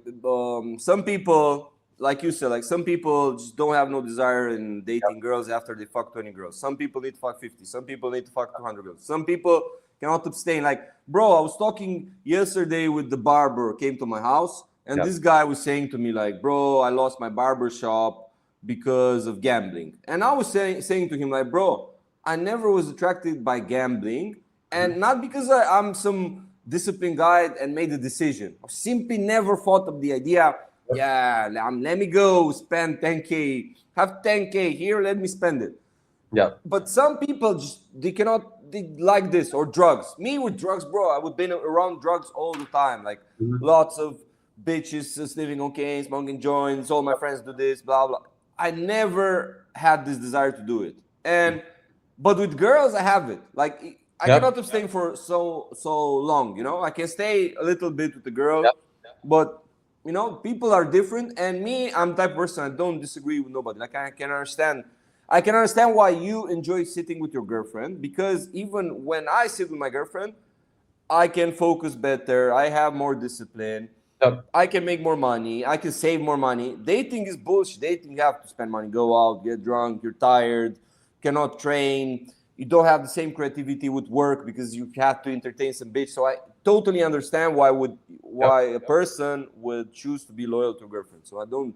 some people, like you said, like some people just don't have no desire in dating girls after they fuck 20 girls. Some people need to fuck 50. Some people need to fuck 200 girls. Some people cannot abstain. Like, bro, I was talking yesterday with the barber, came to my house, and this guy was saying to me, like, bro, I lost my barber shop because of gambling. And I was saying to him, like, bro, I never was attracted by gambling, and not because I'm some disciplined guy and made a decision. I simply never thought of the idea, let me go spend 10K, have 10K here, let me spend it. Yeah. But some people just, they like this, or drugs. Me with drugs, bro, I would been around drugs all the time. Like lots of bitches just living okay, smoking joints, all my friends do this, blah, blah. I never had this desire to do it. But with girls, I have it. Like I cannot abstain for so long. I can stay a little bit with the girl, but people are different. And me, I'm the type of person, I don't disagree with nobody. Like I can understand why you enjoy sitting with your girlfriend, because even when I sit with my girlfriend, I can focus better. I have more discipline. I can make more money. I can save more money. Dating is bullshit. Dating, you have to spend money, go out, get drunk, you're tired, cannot train. You don't have the same creativity with work because you have to entertain some bitch. So I totally understand why a person would choose to be loyal to a girlfriend. So I don't.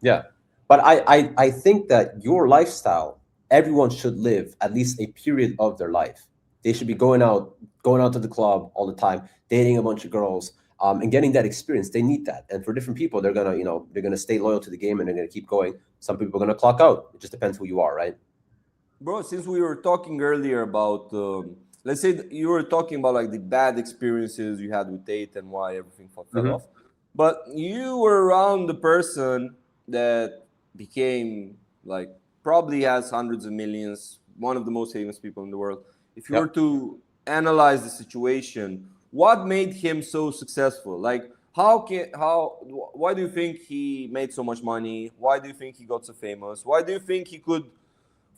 Yeah. But I think that your lifestyle, everyone should live at least a period of their life. They should be going out to the club all the time, dating a bunch of girls, and getting that experience. They need that. And for different people, they're gonna stay loyal to the game and they're gonna keep going. Some people are gonna clock out. It just depends who you are, right? Bro, since we were talking earlier about, let's say you were talking about like the bad experiences you had with Tate and why everything fell off, but you were around the person that became like probably has hundreds of millions, one of the most famous people in the world. If you were to analyze the situation, what made him so successful? Like why do you think he made so much money? Why do you think he got so famous? Why do you think he could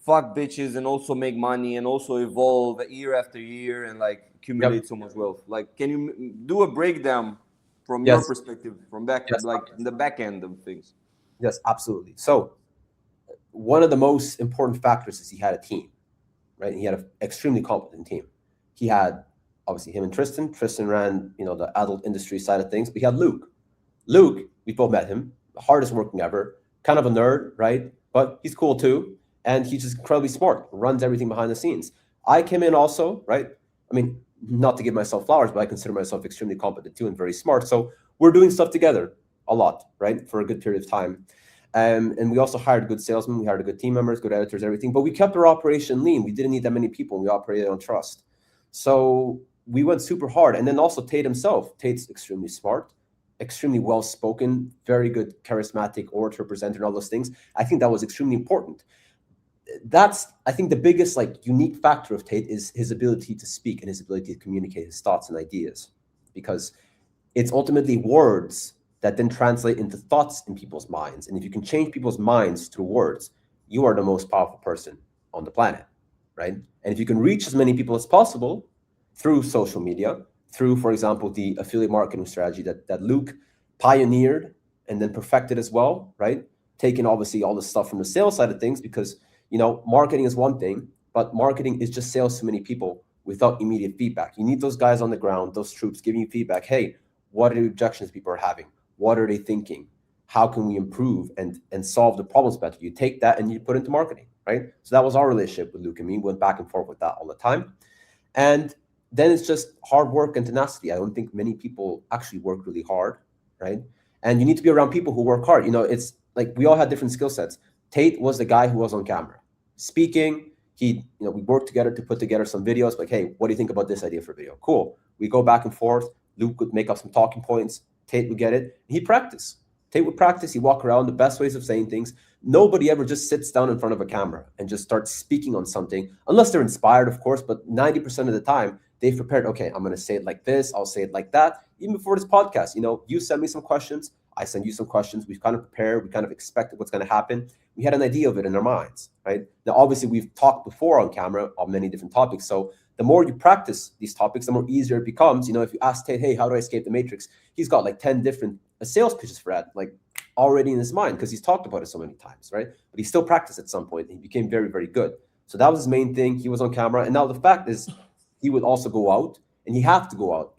fuck bitches and also make money and also evolve year after year and like accumulate so much wealth? Like, can you do a breakdown from your perspective, from like the back end of things? Yes, absolutely. So one of the most important factors is he had a team, right? He had an extremely competent team. He had obviously him and Tristan. Tristan ran, the adult industry side of things, but he had Luke. Luke, we both met him, the hardest working ever, kind of a nerd, right? But he's cool too. And he's just incredibly smart, runs everything behind the scenes. I came in also, right? I mean, not to give myself flowers, but I consider myself extremely competent too and very smart. So we're doing stuff together a lot, right? For a good period of time. And we also hired good salesmen. We hired good team members, good editors, everything. But we kept our operation lean. We didn't need that many people. We operated on trust. So we went super hard. And then also Tate himself. Tate's extremely smart, extremely well-spoken, very good charismatic orator, presenter, and all those things. I think that was extremely important. That's, I think, the biggest unique factor of Tate is his ability to speak and his ability to communicate his thoughts and ideas, because it's ultimately words that then translate into thoughts in people's minds. And if you can change people's minds through words, you are the most powerful person on the planet, right? And if you can reach as many people as possible through social media, through, for example, the affiliate marketing strategy that Luke pioneered and then perfected as well, right? Taking obviously all the stuff from the sales side of things, because marketing is one thing, but marketing is just sales to many people without immediate feedback. You need those guys on the ground, those troops giving you feedback. Hey, what are the objections people are having? What are they thinking? How can we improve and solve the problems better? You take that and you put it into marketing, right? So that was our relationship with Luke and me. We went back and forth with that all the time. And then it's just hard work and tenacity. I don't think many people actually work really hard, right? And you need to be around people who work hard. It's like we all had different skill sets. Tate was the guy who was on camera speaking. We worked together to put together some videos. Like, hey, what do you think about this idea for video? Cool. We go back and forth. Luke would make up some talking points. Tate would get it. He'd practice. Tate would practice. He'd walk around the best ways of saying things. Nobody ever just sits down in front of a camera and just starts speaking on something, unless they're inspired, of course. But 90% of the time, they've prepared, okay, I'm going to say it like this. I'll say it like that. Even before this podcast, you send me some questions. I send you some questions. We've kind of prepared. We kind of expected what's going to happen. We had an idea of it in our minds, right? Now, obviously, we've talked before on camera on many different topics. So the more you practice these topics, the more easier it becomes. If you ask Tate, hey, how do I escape the matrix? He's got like 10 different sales pitches for that, like already in his mind, because he's talked about it so many times, right? But he still practiced at some point. And he became very, very good. So that was his main thing. He was on camera. And now the fact is, he would also go out, and he have to go out,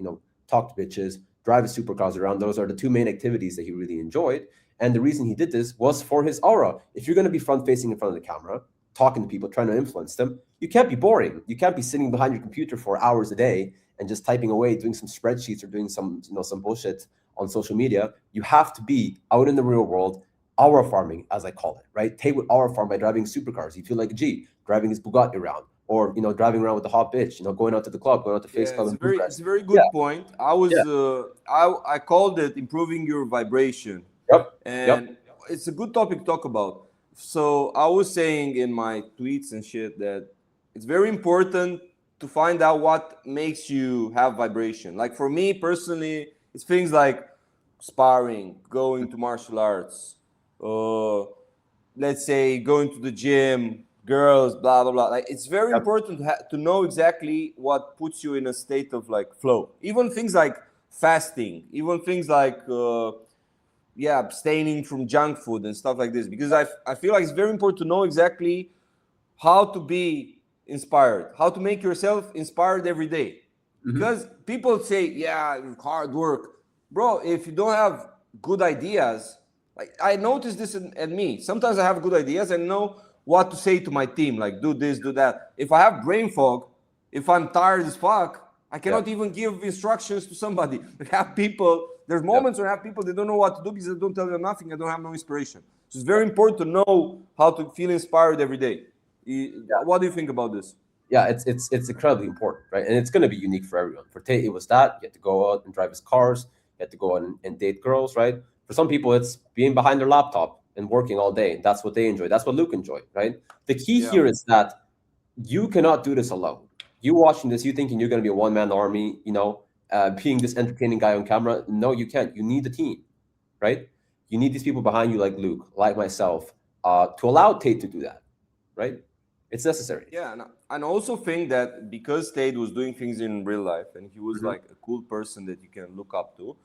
talk to bitches, drive his supercars around. Those are the two main activities that he really enjoyed. And the reason he did this was for his aura. If you're going to be front-facing in front of the camera, talking to people, trying to influence them, you can't be boring. You can't be sitting behind your computer for hours a day and just typing away, doing some spreadsheets or doing some bullshit on social media. You have to be out in the real world, aura farming, as I call it, right? Tate would aura farm by driving supercars. He'd feel like a G, driving his Bugatti around, or driving around with the hot bitch, going out to the club, going out to Face Club. It's a very good point. I called it improving your vibration. Yep. And it's a good topic to talk about. So I was saying in my tweets and shit that it's very important to find out what makes you have vibration. Like for me personally, it's things like sparring, going to martial arts, let's say going to the gym, girls, blah blah blah. Like it's very important to know exactly what puts you in a state of like flow. Even things like fasting, even things like abstaining from junk food and stuff like this, because I feel like it's very important to know exactly how to be inspired, how to make yourself inspired every day. Because people say, hard work. Bro, if you don't have good ideas, like I noticed this in me. Sometimes I have good ideas and know what to say to my team, like do this, do that. If I have brain fog, if I'm tired as fuck, I cannot even give instructions to somebody. There's moments where I have people, they don't know what to do because I don't tell them nothing. I don't have no inspiration. So it's very important to know how to feel inspired every day. What do you think about this? Yeah, it's incredibly important, right? And it's going to be unique for everyone. For Tate, it was that. You had to go out and drive his cars. You had to go out and date girls, right? For some people, it's being behind their laptop and working all day. That's what they enjoy. That's what Luke enjoyed, right? The key here is that you cannot do this alone. You watching this, you thinking you're going to be a one-man army, being this entertaining guy on camera. No, you can't. You need a team, right? You need these people behind you like Luke, like myself, to allow Tate to do that, right? It's necessary. Yeah, and I also think that because Tate was doing things in real life and he was like a cool person that you can look up to,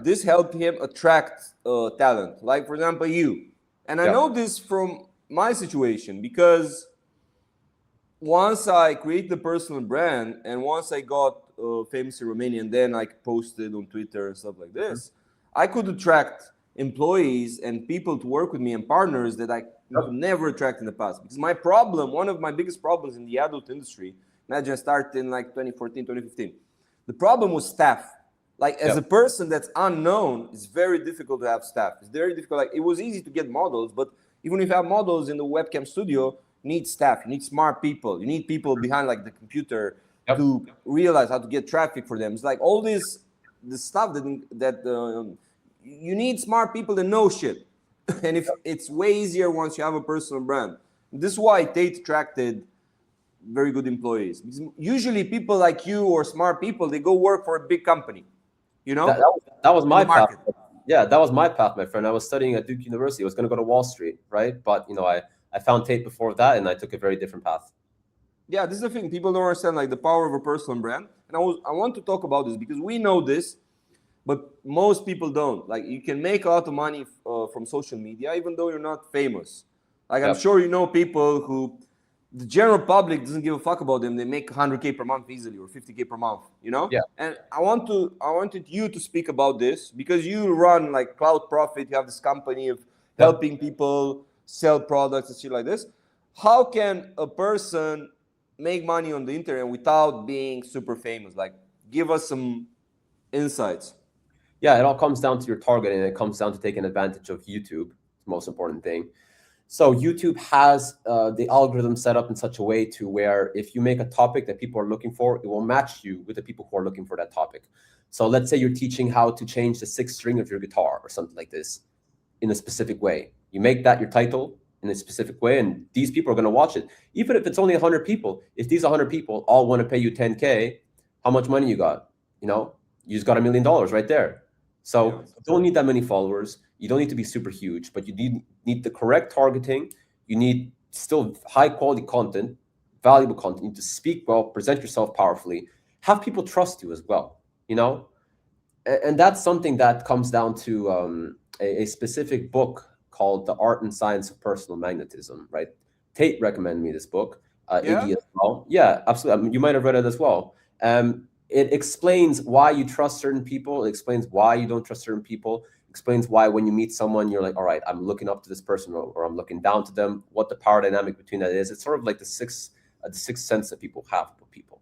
this helped him attract talent. Like, for example, you. And I know this from my situation because once I created the personal brand and once I got famous in Romania and then I posted on Twitter and stuff like this, I could attract employees and people to work with me and partners that I could never attract in the past. Because my problem, one of my biggest problems in the adult industry, imagine I started in like 2014, 2015. The problem was staff. Like as a person that's unknown, it's very difficult to have staff. It's very difficult. Like it was easy to get models, but even if you have models in the webcam studio, you need staff, you need smart people, you need people behind like the computer to realize how to get traffic for them. It's like all the stuff that you need smart people that know shit. And if it's way easier once you have a personal brand. This is why Tate attracted very good employees. Because usually people like you or smart people, they go work for a big company. That was my path. Yeah, that was my path, my friend. I was studying at Duke University. I was going to go to Wall Street, right? But I found Tate before that, and I took a very different path. Yeah, this is the thing. People don't understand like the power of a personal brand. And I want to talk about this because we know this, but most people don't. Like you can make a lot of money from social media, even though you're not famous. Like I'm sure you know people who the general public doesn't give a fuck about them. They make 100K per month easily or 50K per month, Yeah. And I wanted you to speak about this because you run like Cloud Profit. You have this company of helping people sell products and shit like this. How can a person make money on the internet without being super famous? Like, give us some insights. Yeah, it all comes down to your target, and it comes down to taking advantage of YouTube. It's the most important thing. So YouTube has the algorithm set up in such a way to where if you make a topic that people are looking for, it will match you with the people who are looking for that topic. So let's say you're teaching how to change the sixth string of your guitar or something like this in a specific way. You make that your title in a specific way, and these people are going to watch it. Even if it's only 100 people, if these 100 people all want to pay you 10K, how much money you got? You know, you just got $1 million right there. So Yeah. you don't need that many followers. You don't need to be super huge, but you need the correct targeting. You need still high quality content, valuable content. You need to speak well, present yourself powerfully, have people trust you as well, you know? And that's something that comes down to a specific book called The Art and Science of Personal Magnetism, right? Tate recommended me this book, Yeah. Iggy as well. Yeah, absolutely. I mean, you might have read it as well. It explains why you trust certain people. It explains why you don't trust certain people. Explains why when you meet someone, you're like, all right, I'm looking up to this person, or I'm looking down to them. What the power dynamic between that is. It's sort of like the sixth sense that people have with people.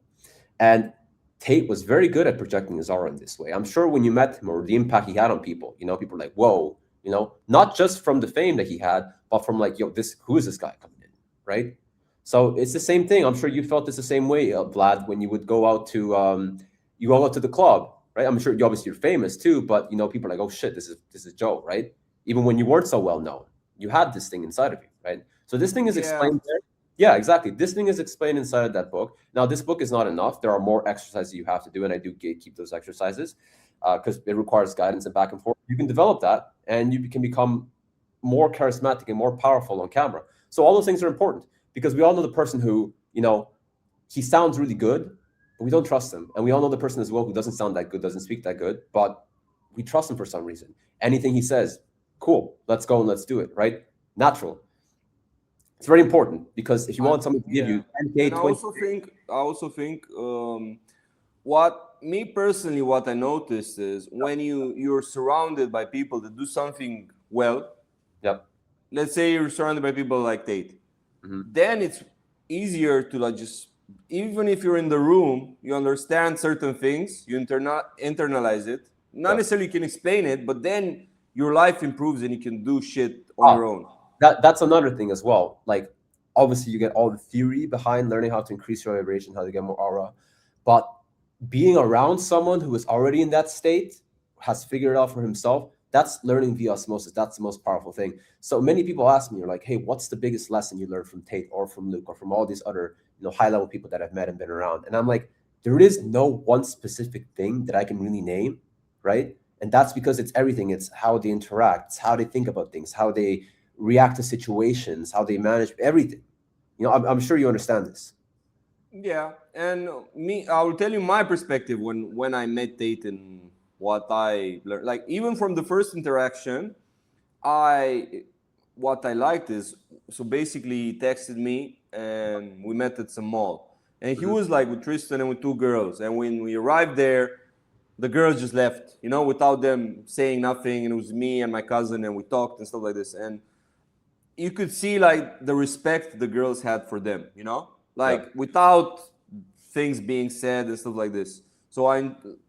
And Tate was very good at projecting his aura in this way. I'm sure when you met him or the impact he had on people, you know, people are like, whoa, you know, not just from the fame that he had, but from like, yo, who is this guy coming in, right? So it's the same thing. I'm sure you felt this the same way, Vlad, when you would go out to you go out to the club, right? I'm sure you're famous too, but you know, people are like, oh shit, this is Joe, right? Even when you weren't so well known, you had this thing inside of you, right? So this thing is Yeah. explained there. Yeah, exactly. This thing is explained inside of that book. Now, this book is not enough. There are more exercises you have to do, and I do keep those exercises because it requires guidance and back and forth. You can develop that, and you can become more charismatic and more powerful on camera. So all those things are important because we all know the person who, you know, he sounds really good, but we don't trust him. And we all know the person as well who doesn't sound that good, doesn't speak that good, but we trust him for some reason. Anything he says, cool, let's go and let's do it, right? Natural. It's very important because if you want someone to give you 10K, And 20K, I also think what me personally, what I noticed is when you're surrounded by people that do something well. yep. Let's say you're surrounded by people like Tate, Mhm. then it's easier to like just, even if you're in the room, you understand certain things, you internalize it. Not Yeah. necessarily you can explain it, but then your life improves and you can do shit on your own. That's another thing as well. Like, obviously, you get all the theory behind learning how to increase your vibration, how to get more aura, but being around someone who is already in that state, has figured it out for himself, that's learning via osmosis. That's the most powerful thing. So many people ask me, you're like, hey, what's the biggest lesson you learned from Tate or from Luke or from all these other, you know, high-level people that I've met and been around? And I'm like, there is no one specific thing that I can really name, right? And that's because it's everything. It's how they interact, it's how they think about things, how they react to situations, how they manage everything. You know, I'm sure you understand this. Yeah, and I will tell you my perspective when I met Tate and what I learned. Like even from the first interaction, I what I liked is, so basically he texted me and we met at some mall, and he was like with Tristan and with two girls, and when we arrived there, the girls just left, you know, without them saying nothing, and it was me and my cousin, and we talked and stuff like this, and you could see like the respect the girls had for them, you know, like without things being said and stuff like this. So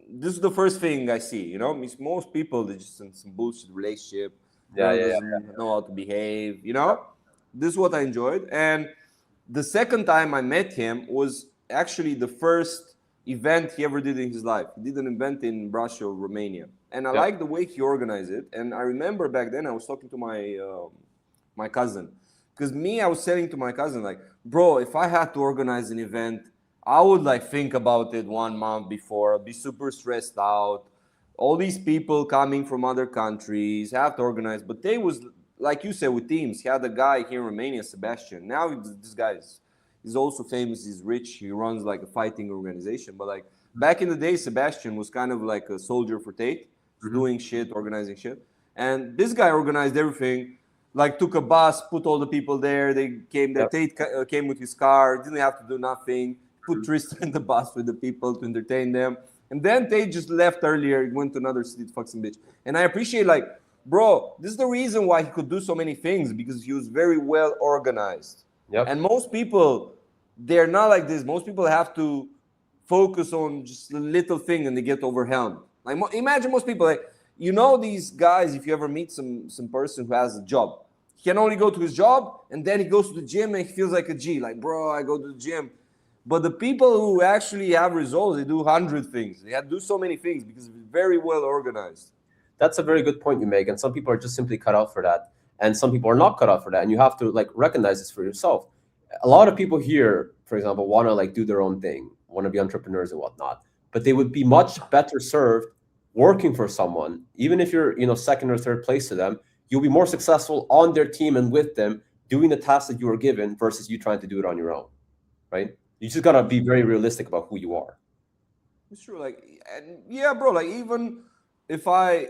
this is the first thing I see, you know. Most people they're just in some bullshit relationship. Girl doesn't know how to behave, you know. This is what I enjoyed. And the second time I met him was actually the first event he ever did in his life. He did an event in Brașov, Romania, and I like the way he organized it. And I remember back then I was talking to my cousin, because I was saying to my cousin like, bro, if I had to organize an event, I would like think about it 1 month before. I'd be super stressed out. All these people coming from other countries have to organize. But they was, like you said, with teams. He had a guy here in Romania, Sebastian. Now this guy he's also famous. He's rich. He runs like a fighting organization. But like back in the day, Sebastian was kind of like a soldier for Tate, doing shit, organizing shit. And this guy organized everything. Like took a bus, put all the people there. They came there. Tate came with his car. Didn't have to do nothing. Put Tristan in the bus with the people to entertain them. And then Tate just left earlier. He went to another city to fuck some bitch. And I appreciate like, bro, this is the reason why he could do so many things, because he was very well organized. Yep. And most people they're not like this. Most people have to focus on just a little thing and they get overwhelmed. Like imagine most people, like, you know, these guys, if you ever meet some person who has a job, he can only go to his job and then he goes to the gym and he feels like a G, like, bro, I go to the gym. But the people who actually have results, they do 100 things. They have to do so many things because it's very well organized. That's a very good point you make. And some people are just simply cut out for that. And some people are not cut out for that. And you have to like recognize this for yourself. A lot of people here, for example, want to like do their own thing, want to be entrepreneurs and whatnot. But they would be much better served working for someone. Even if you're, you know, second or third place to them, you'll be more successful on their team and with them doing the tasks that you were given versus you trying to do it on your own, right? You just gotta be very realistic about who you are. It's true. Like, and yeah, bro. Like, even if I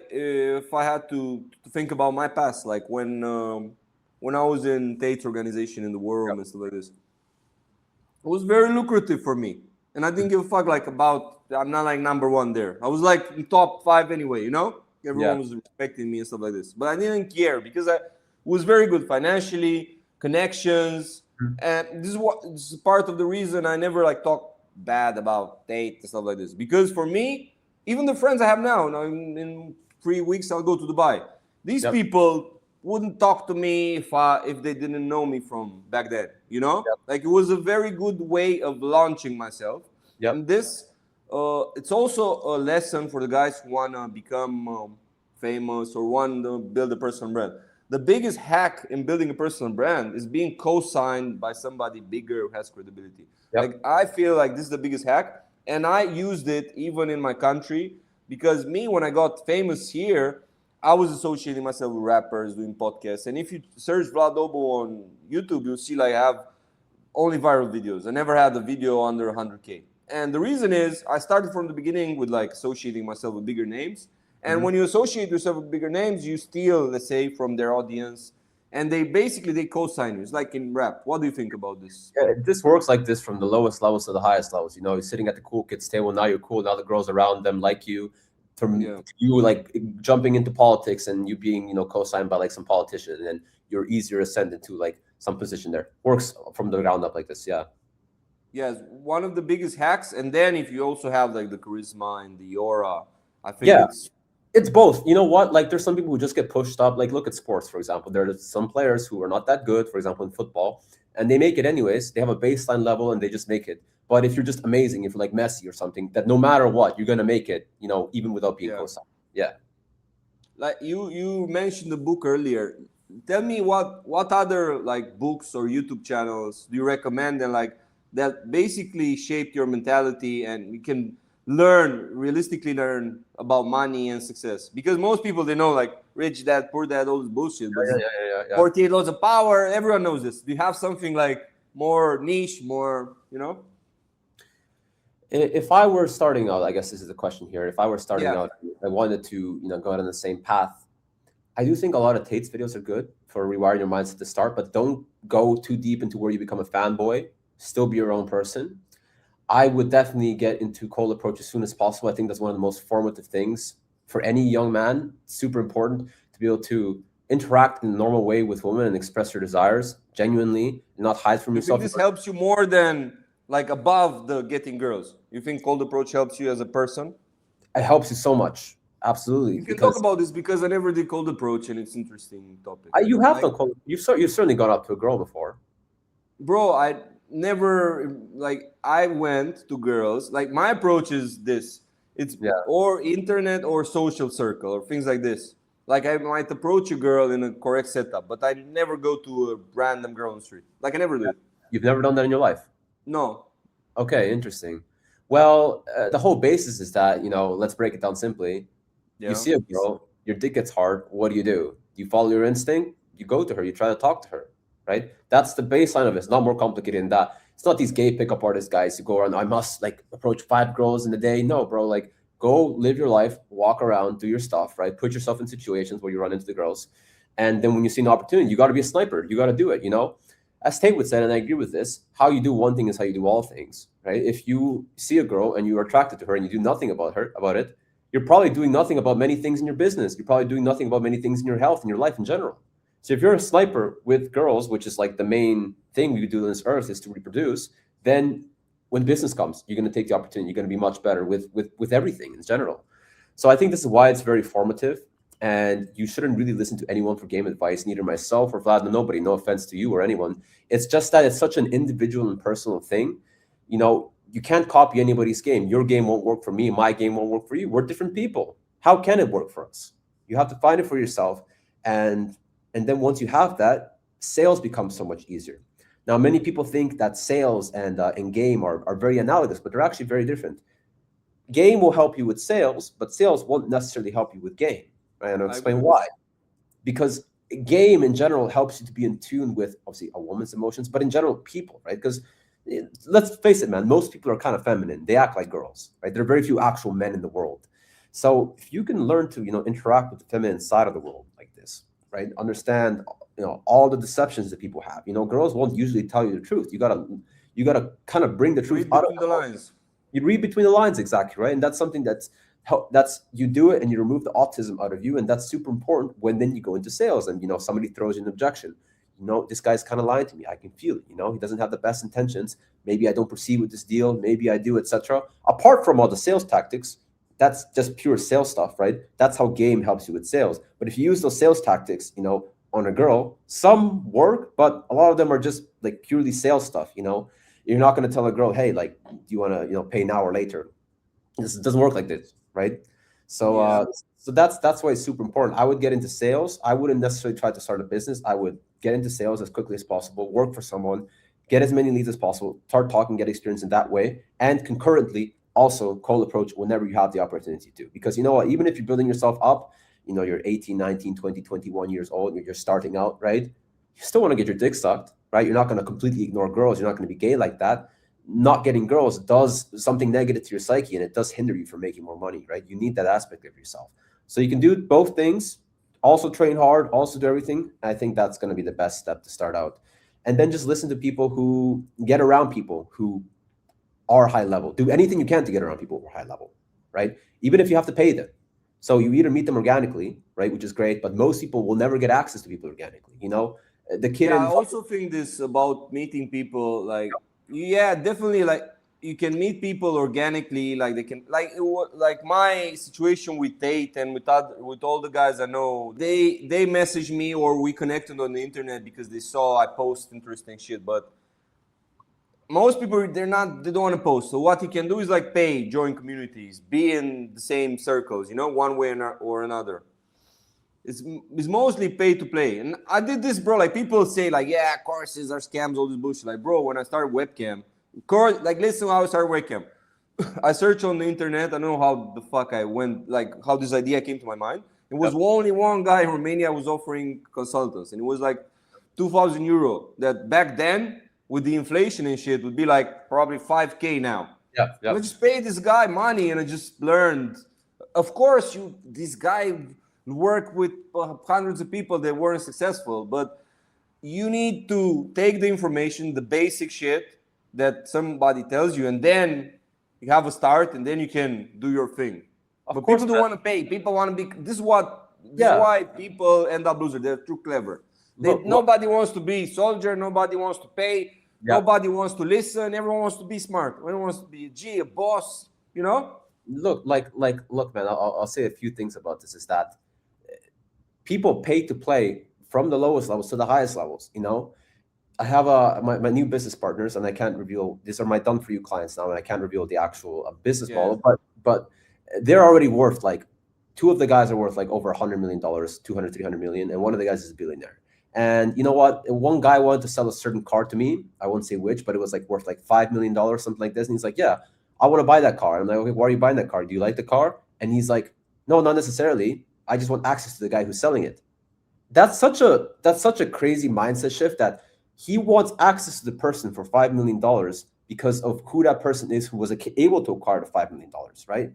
had to think about my past, like when I was in Tate's organization in the war room and stuff like this, it was very lucrative for me, and I didn't give a fuck like about. I'm not like number one there. I was like in top 5 anyway. You know, everyone was respecting me and stuff like this, but I didn't care because I was very good financially, connections. And this is part of the reason I never like talk bad about Tate and stuff like this. Because for me, even the friends I have now, in 3 weeks I'll go to Dubai. These people wouldn't talk to me if they didn't know me from back then. You know, like it was a very good way of launching myself. And this, it's also a lesson for the guys who wanna become famous or want to build a personal brand. The biggest hack in building a personal brand is being co-signed by somebody bigger who has credibility. Like I feel like this is the biggest hack, and I used it even in my country because me, when I got famous here, I was associating myself with rappers, doing podcasts. And if you search Vlad on YouTube, you'll see like I have only viral videos. I never had a video under 100K. And the reason is I started from the beginning with like associating myself with bigger names. And when you associate yourself with bigger names, you steal, let's say, from their audience, and they co-sign you. It's like in rap. What do you think about this? Yeah, this works like this from the lowest levels to the highest levels. You know, you're sitting at the cool kids table. Now you're cool. Now the girls around them like you. From you like jumping into politics and you being, you know, co-signed by like some politician, and then you're easier ascend into like some position there. Works from the ground up like this. Yeah. Yes, one of the biggest hacks. And then if you also have like the charisma and the aura, I think it's both. You know what? Like there's some people who just get pushed up. Like look at sports, for example. There are some players who are not that good, for example, in football, and they make it anyways. They have a baseline level and they just make it. But if you're just amazing, if you're like Messi or something, that no matter what, you're gonna make it, you know, even without being co-signed. Yeah. Like you mentioned the book earlier. Tell me what other like books or YouTube channels do you recommend, and like that basically shaped your mentality and you can realistically learn about money and success? Because most people, they know like rich dad, poor dad, all this bullshit. But 48 laws of power, everyone knows this. Do you have something like more niche, more, you know? If I were starting out, I guess this is the question here. If I were starting out, I wanted to, you know, go out on the same path. I do think a lot of Tate's videos are good for rewiring your mindset to start, but don't go too deep into where you become a fanboy. Still be your own person. I would definitely get into cold approach as soon as possible. I think that's one of the most formative things for any young man. It's super important to be able to interact in a normal way with women and express your desires genuinely and not hide from yourself. You think this helps you more than like above the getting girls? You think cold approach helps you as a person? It helps you so much. Absolutely. You can talk about this because I never did cold approach and it's an interesting topic. You have done cold. You've certainly gone up to a girl before. Bro, I never, like, I went to girls. Like, my approach is this. It's or internet or social circle or things like this. Like, I might approach a girl in a correct setup, but I never go to a random girl on the street. Like, I never do. You've never done that in your life? No. Okay, interesting. Well, the whole basis is that, you know, let's break it down simply. You see a girl, your dick gets hard. What do? You follow your instinct. You go to her. You try to talk to her, right? That's the baseline of it. It's not more complicated than that. It's not these gay pickup artist guys who go around, I must like approach 5 girls in a day. No, bro, like go live your life, walk around, do your stuff, right? Put yourself in situations where you run into the girls. And then when you see an opportunity, you got to be a sniper. You got to do it, you know? As Tate would say, and I agree with this, how you do one thing is how you do all things, right? If you see a girl and you're attracted to her and you do nothing about it, you're probably doing nothing about many things in your business. You're probably doing nothing about many things in your health and your life in general. So if you're a sniper with girls, which is like the main thing we do on this earth is to reproduce, then when business comes, you're going to take the opportunity. You're going to be much better with everything in general. So I think this is why it's very formative, and you shouldn't really listen to anyone for game advice, neither myself or Vlad, nobody, no offense to you or anyone. It's just that it's such an individual and personal thing. You know, you can't copy anybody's game. Your game won't work for me. My game won't work for you. We're different people. How can it work for us? You have to find it for yourself. And then once you have that, sales becomes so much easier. Now, many people think that sales and game are very analogous, but they're actually very different. Game will help you with sales, but sales won't necessarily help you with game. Right? And I'll explain why. Because game in general helps you to be in tune with, obviously, a woman's emotions, but in general, people, right? Because let's face it, man, most people are kind of feminine. They act like girls, right? There are very few actual men in the world. So if you can learn to, interact with the feminine side of the world like this, right? Understand, all the deceptions that people have. Girls won't usually tell you the truth. You gotta kind of bring the truth out of the lines. You read between the lines, exactly, right? And that's something that's you do it and you remove the autism out of you, and that's super important when then you go into sales and somebody throws you an objection. This guy's kind of lying to me. I can feel it. He doesn't have the best intentions. Maybe I don't proceed with this deal. Maybe I do, etc. Apart from all the sales tactics, that's just pure sales stuff, right? That's how game helps you with sales. But if you use those sales tactics, on a girl, some work, but a lot of them are just like purely sales stuff. You're not going to tell a girl, hey, like, do you want to, pay now or later? This doesn't work like this, right? So, so that's why it's super important. I would get into sales. I wouldn't necessarily try to start a business. I would get into sales as quickly as possible, work for someone, get as many leads as possible, start talking, get experience in that way, and concurrently also cold approach whenever you have the opportunity to. Because you know what, even if you're building yourself up, you're 18, 19, 20, 21 years old, you're starting out, right? You still want to get your dick sucked, right? You're not going to completely ignore girls. You're not going to be gay like that. Not getting girls does something negative to your psyche, and it does hinder you from making more money, right? You need that aspect of yourself. So you can do both things, also train hard, also do everything. I think that's going to be the best step to start out. And then just listen to people who get around people who are high level. Do anything you can to get around people who are high level, right? Even if you have to pay them. So you either meet them organically, right, which is great, but most people will never get access to people organically. The kid. Yeah, I also think this about meeting people. Like, yeah, definitely. Like, you can meet people organically. Like, they can, like my situation with Tate and with all the guys I know. They message me or we connected on the internet because they saw I post interesting shit. But most people, they don't want to post. So what you can do is like pay, join communities, be in the same circles, one way or another. It's mostly pay to play. And I did this, bro. Like, people say like, yeah, courses are scams, all this bullshit. Like, bro, when I started webcam, like, listen how I started webcam. I searched on the internet. I don't know how the fuck I went, like how this idea came to my mind. It was only one guy in Romania was offering consultants, and it was like 2,000 euro. That back then, with the inflation and shit, would be like probably 5K now. Yeah. I just paid this guy money and I just learned. Of course, this guy worked with hundreds of people that weren't successful, but you need to take the information, the basic shit that somebody tells you, and then you have a start, and then you can do your thing. But people don't want to pay. People want to be. This is why people end up losers. They're too clever. Nobody wants to be soldier. Nobody wants to pay. Yeah. Nobody wants to listen. Everyone wants to be smart. Everyone wants to be a boss. Look, man. I'll say a few things about this. Is that people pay to play from the lowest levels to the highest levels. I have my new business partners, and I can't reveal. These are my done for you clients now, and I can't reveal the actual business model. But they're already worth like, two of the guys are worth like over $100 million, 200, 300 million, and one of the guys is a billionaire. And you know what? One guy wanted to sell a certain car to me. I won't say which, but it was like worth like $5 million, something like this. And he's like, yeah, I want to buy that car. I'm like, okay, why are you buying that car? Do you like the car? And he's like, no, not necessarily. I just want access to the guy who's selling it. That's such a crazy mindset shift, that he wants access to the person for $5 million because of who that person is, who was able to acquire the $5 million, right?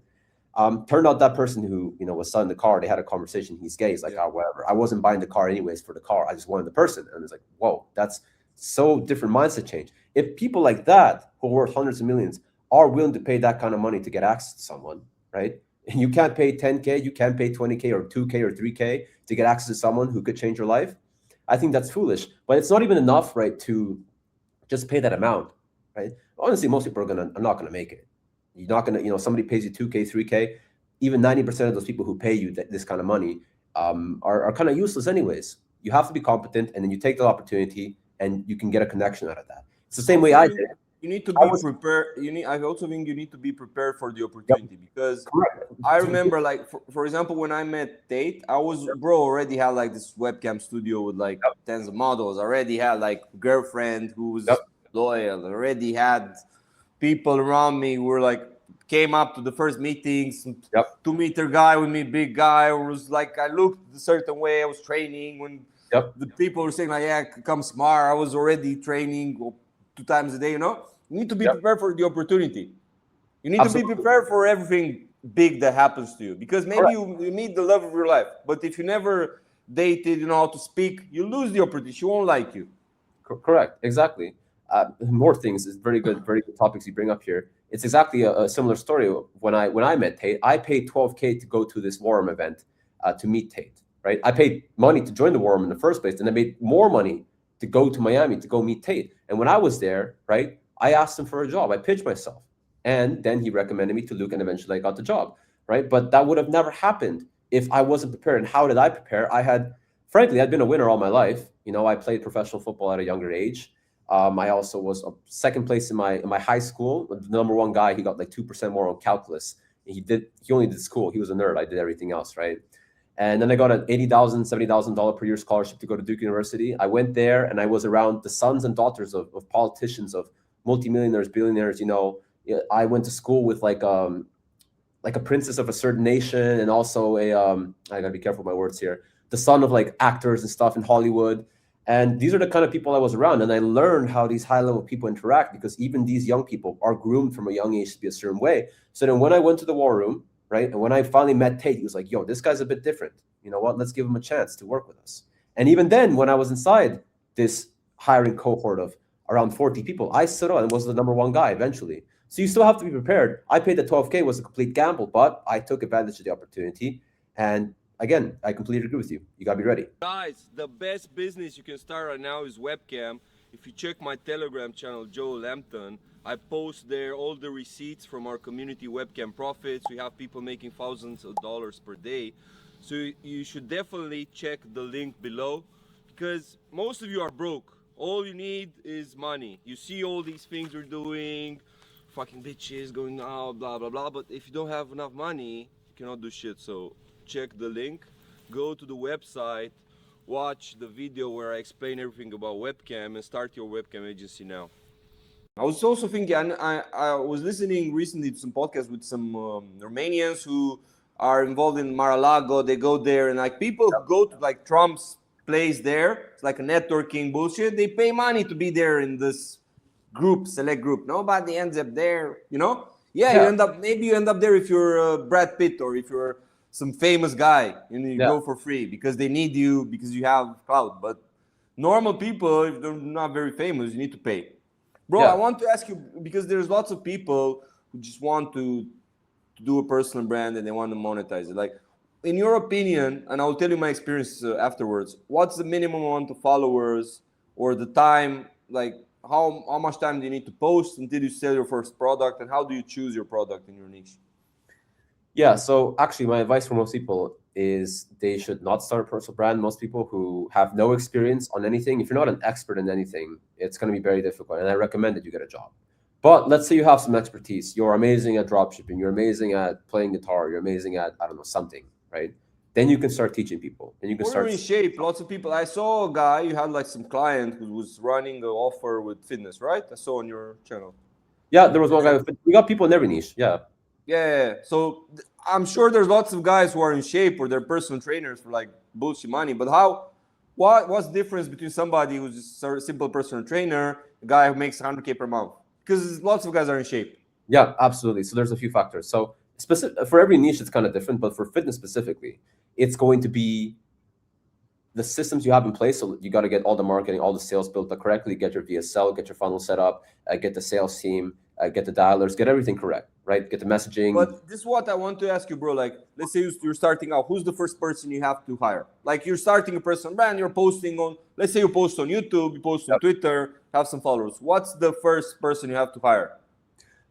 Turned out that person who was selling the car, they had a conversation. He's gay. He's like, oh, whatever. I wasn't buying the car anyways for the car. I just wanted the person. And it's like, whoa, that's so different mindset change. If people like that, who are worth hundreds of millions, are willing to pay that kind of money to get access to someone, right? And you can't pay 10K, you can't pay 20K or 2K or 3K to get access to someone who could change your life. I think that's foolish. But it's not even enough, right, to just pay that amount. right? Honestly, most people are not gonna make it. You're not gonna, somebody pays you 2K, 3K, even 90% of those people who pay you this kind of money are kind of useless anyways. You have to be competent, and then you take the opportunity, and you can get a connection out of that. It's the same way Also, I did. you need to I be was prepared. I also think you need to be prepared for the Yep, opportunity, because correct. I remember, like, for example, when I met Tate, I was, bro, already had like this webcam studio with like Yep, tens of models. Already had like girlfriend who was yep, loyal. Already had people around me who were like, came up to the first meetings. yep, 2 meter guy with me, big guy, was like, I looked a certain way. I was training when yep. the people were saying like, yeah, come smart. I was already training 2 times a day. You need to be Yep. prepared for the opportunity. You need to be Absolutely. prepared for everything big that happens to you, because maybe Correct. you meet the love of your life, but if you never dated, you know how to speak, you lose the opportunity. She won't like you. Correct. Exactly. More things is very good topics you bring up here. It's exactly a similar story. When I met Tate, I paid 12K to go to this War Room event to meet Tate. Right. I paid money to join the War Room in the first place, and I made more money to go to Miami to go meet Tate. And when I was there, right, I asked him for a job. I pitched myself, and then he recommended me to Luke, and eventually I got the job. Right. But that would have never happened if I wasn't prepared. And how did I prepare? Frankly, I'd been a winner all my life. I played professional football at a younger age. I also was second place in my high school. The number one guy, he got like 2% more on calculus. He only did school. He was a nerd. I did everything else, right? And then I got an $80,000, $70,000 per year scholarship to go to Duke University. I went there, and I was around the sons and daughters of politicians, of multimillionaires, billionaires. I went to school with like a princess of a certain nation, and also I gotta be careful with my words here, the son of like actors and stuff in Hollywood. And these are the kind of people I was around, and I learned how these high-level people interact, because even these young people are groomed from a young age to be a certain way. So then when I went to the War Room, right, and when I finally met Tate, he was like, yo, this guy's a bit different. You know what? Let's give him a chance to work with us. And even then, when I was inside this hiring cohort of around 40 people, I stood out and was the number one guy eventually. So you still have to be prepared. I paid the 12K, was a complete gamble, but I took advantage of the opportunity. And again, I completely agree with you. You got to be ready. Guys, the best business you can start right now is webcam. If you check my Telegram channel, Joe Lampton, I post there all the receipts from our community webcam profits. We have people making thousands of dollars per day. So you should definitely check the link below, because most of you are broke. All you need is money. You see all these things we're doing, fucking bitches going out, blah, blah, blah. But if you don't have enough money, you cannot do shit. So check the link, go to the website, watch the video where I explain everything about webcam, and start your webcam agency now. I was also thinking, I was listening recently to some podcasts with some Romanians who are involved in Mar-a-Lago. They go there, and like people who go to like Trump's place there, it's like a networking bullshit. They pay money to be there in this select group. Nobody ends up there, Yeah, maybe you end up there if you're Brad Pitt, or if you're some famous guy, you go for free because they need you, because you have clout. But normal people, if they're not very famous, you need to pay. Bro, I want to ask you, because there's lots of people who just want to do a personal brand and they want to monetize it. Like, in your opinion, and I'll tell you my experience afterwards, what's the minimum amount of followers, or the time, like how much time do you need to post until you sell your first product, and how do you choose your product in your niche? Yeah, so actually my advice for most people is they should not start a personal brand. Most people who have no experience on anything, if you're not an expert in anything, it's going to be very difficult. And I recommend that you get a job. But let's say you have some expertise. You're amazing at dropshipping. You're amazing at playing guitar. You're amazing at, I don't know, something, right? Then you can start teaching people. And you can start in shape. Lots of people. I saw a guy, you had like some client who was running an offer with fitness, right? I saw on your channel. Yeah, there was one guy. We got people in every niche. Yeah. Yeah. So I'm sure there's lots of guys who are in shape, or they're personal trainers for like bullshit money. But what's the difference between somebody who's just a simple personal trainer, a guy who makes 100K per month? Because lots of guys are in shape. Yeah, absolutely. So there's a few factors. So for every niche, it's kind of different. But for fitness specifically, it's going to be the systems you have in place. So you got to get all the marketing, all the sales built up correctly, get your VSL, get your funnel set up, get the sales team, get the dialers, get everything correct, right? Get the messaging. But this is what I want to ask you, bro. Like, let's say you're starting out. Who's the first person you have to hire? Like, you're starting a personal brand, you're posting on, let's say you post on YouTube, you post on Twitter, have some followers. What's the first person you have to hire?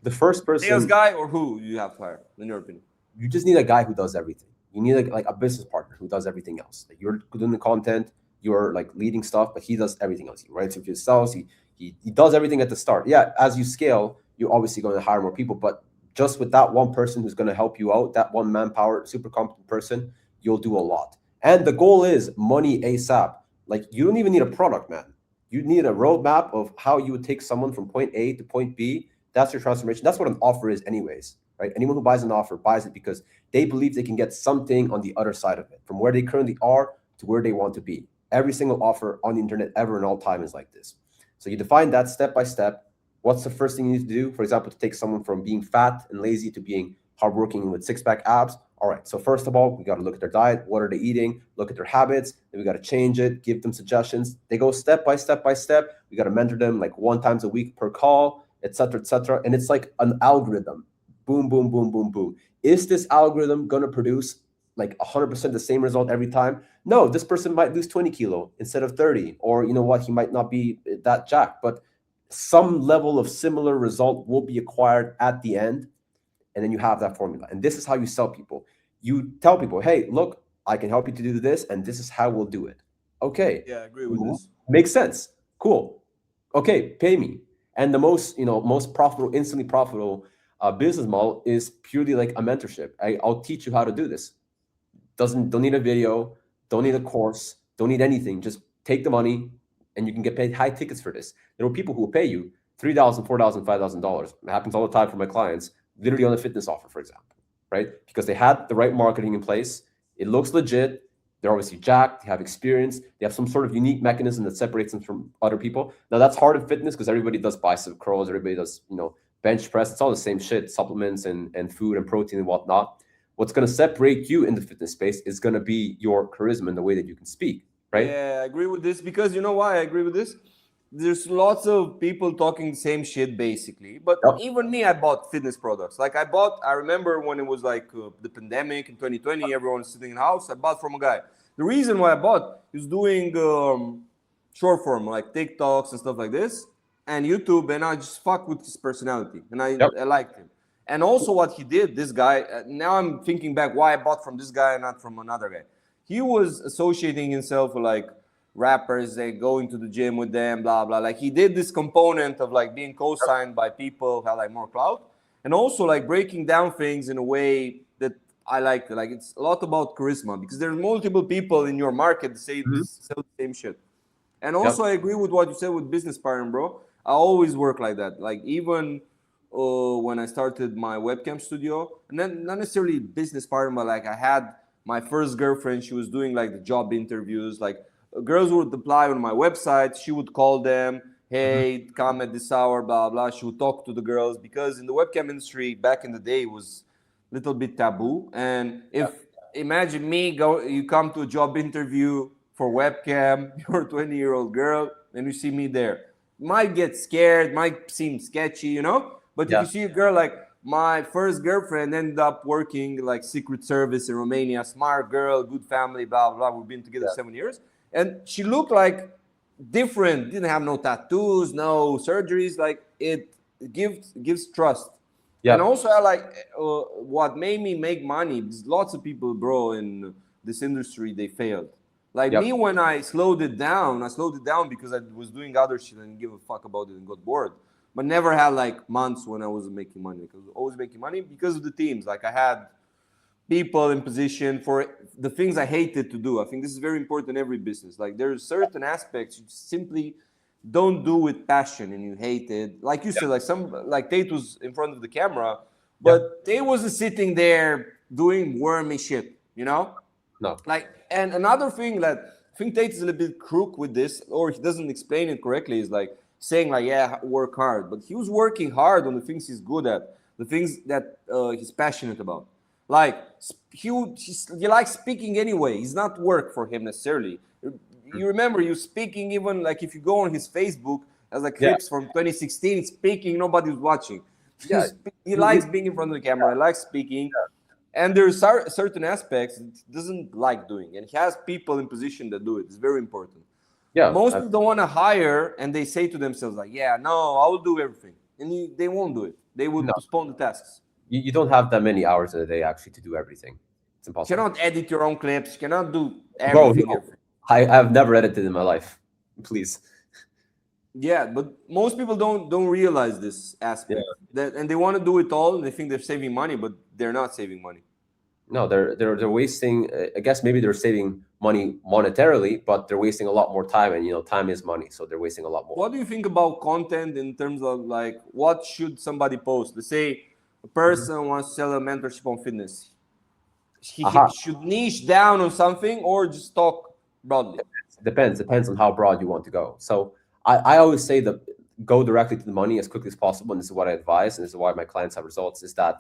The first person, Sales guy or who you have to hire, in your opinion? you just need a guy who does everything. You need like a business partner who does everything else. Like you're doing the content, you're like leading stuff, but he does everything else. He writes if he sells, he does everything at the start. Yeah, as you scale, you're obviously going to hire more people, but just with that one person who's going to help you out, that one manpower, super competent person, you'll do a lot. And the goal is money ASAP. Like you don't even need a product, man. You need a roadmap of how you would take someone from point A to point B. That's your transformation. That's what an offer is anyways, right? Anyone who buys an offer buys it because they believe they can get something on the other side of it, from where they currently are to where they want to be. Every single offer on the internet ever in all time is like this. So you define that step by step. What's the first thing you need to do? For example, to take someone from being fat and lazy to being hardworking with six-pack abs. All right, so first of all, we got to look at their diet. What are they eating? Look at their habits. Then we got to change it, give them suggestions. They go step by step by step. We got to mentor them like 1 time a week per call, etc., etc. And it's like an algorithm. Boom, boom, boom, boom, boom. Is this algorithm going to produce like 100% the same result every time? No, this person might lose 20 kilo instead of 30. Or you know what? He might not be that jacked, but some level of similar result will be acquired at the end. And then you have that formula. And this is how you sell people. You tell people, hey, look, I can help you to do this, and this is how we'll do it. Okay. Yeah, I agree with this. Makes sense. Cool. Okay, pay me. And the most profitable, instantly profitable business model is purely like a mentorship. I'll teach you how to do this. Don't need a video, don't need a course, don't need anything. Just take the money, and you can get paid high tickets for this. There are people who will pay you $3,000, $4,000, $5,000. It happens all the time for my clients, literally on a fitness offer, for example, right? Because they had the right marketing in place. It looks legit. They're obviously jacked. They have experience. They have some sort of unique mechanism that separates them from other people. Now, that's hard in fitness because everybody does bicep curls. Everybody does, bench press. It's all the same shit, supplements and food and protein and whatnot. What's going to separate you in the fitness space is going to be your charisma and the way that you can speak, right? Yeah, I agree with this because you know why I agree with this? There's lots of people talking the same shit basically. But even me, I bought fitness products. Like I remember when it was like the pandemic in 2020, everyone was sitting in the house. I bought from a guy. The reason why I bought, he was doing short form, like TikToks and stuff like this, and YouTube, and I just fucked with his personality, and I liked him. And also what he did, this guy, now I'm thinking back why I bought from this guy and not from another guy. He was associating himself with like rappers, they going to the gym with them, blah, blah. Like he did this component of like being co-signed by people who have like more clout, and also like breaking down things in a way that I like. Like it's a lot about charisma because there's multiple people in your market that say sell the same shit. And also I agree with what you said with business partner, bro. I always work like that. Like even when I started my webcam studio, and then not necessarily business partner, but like I had my first girlfriend, she was doing like the job interviews, like girls would apply on my website, she would call them, hey, come at this hour, blah, blah. She would talk to the girls because in the webcam industry back in the day it was a little bit taboo. And if imagine me, you come to a job interview for webcam, you're a 20-year-old girl, and you see me there. Might get scared, might seem sketchy, But if you see a girl like my first girlfriend ended up working like Secret Service in Romania, smart girl, good family, blah, blah. We've been together 7 years. And she looked like different, didn't have no tattoos, no surgeries. Like it gives trust. Yeah. And also I like what made me make money, because lots of people, bro, in this industry, they failed. Like me, when I slowed it down because I was doing other shit and didn't give a fuck about it and got bored. But never had like months when I wasn't making money. Because I was always making money because of the teams. Like I had people in position for the things I hated to do. I think this is very important in every business. Like there's certain aspects you simply don't do with passion and you hate it. Like you said, like Tate was in front of the camera, but Tate wasn't sitting there doing wormy shit, No. Like, and another thing that I think Tate is a little bit crook with this, or he doesn't explain it correctly, is like saying like, yeah, work hard. But he was working hard on the things he's good at, the things that he's passionate about. Like he likes speaking anyway. It's not work for him necessarily. You remember you speaking, even like if you go on his Facebook as like clips from 2016, speaking, nobody was watching. He likes being in front of the camera. He likes speaking. And there's certain aspects he doesn't like doing. And he has people in position that do it. It's very important. Yeah, Most people don't want to hire, and they say to themselves like, "Yeah, no, I will do everything," and they won't do it. They would no, postpone the tasks. you don't have that many hours in a day actually to do everything. It's You impossible. cannot edit your own clips. You cannot do Bro, everything. no. I've never edited in my life. Please. Yeah, but most people don't realize this Yeah. aspect that, and they want to do it all. And they think they're saving money, but they're not saving money. No, they're wasting. I guess maybe they're saving money monetarily, but they're wasting a lot more time, and time is money, so they're wasting a lot more. What do you think about content in terms of like what should somebody post? Let's say a person wants to sell a mentorship on fitness. He Aha. should niche down on something or just talk broadly. Depends on how broad you want to go. So I always say that go directly to the money as quickly as possible, and this is what I advise, and this is why my clients have results. Is that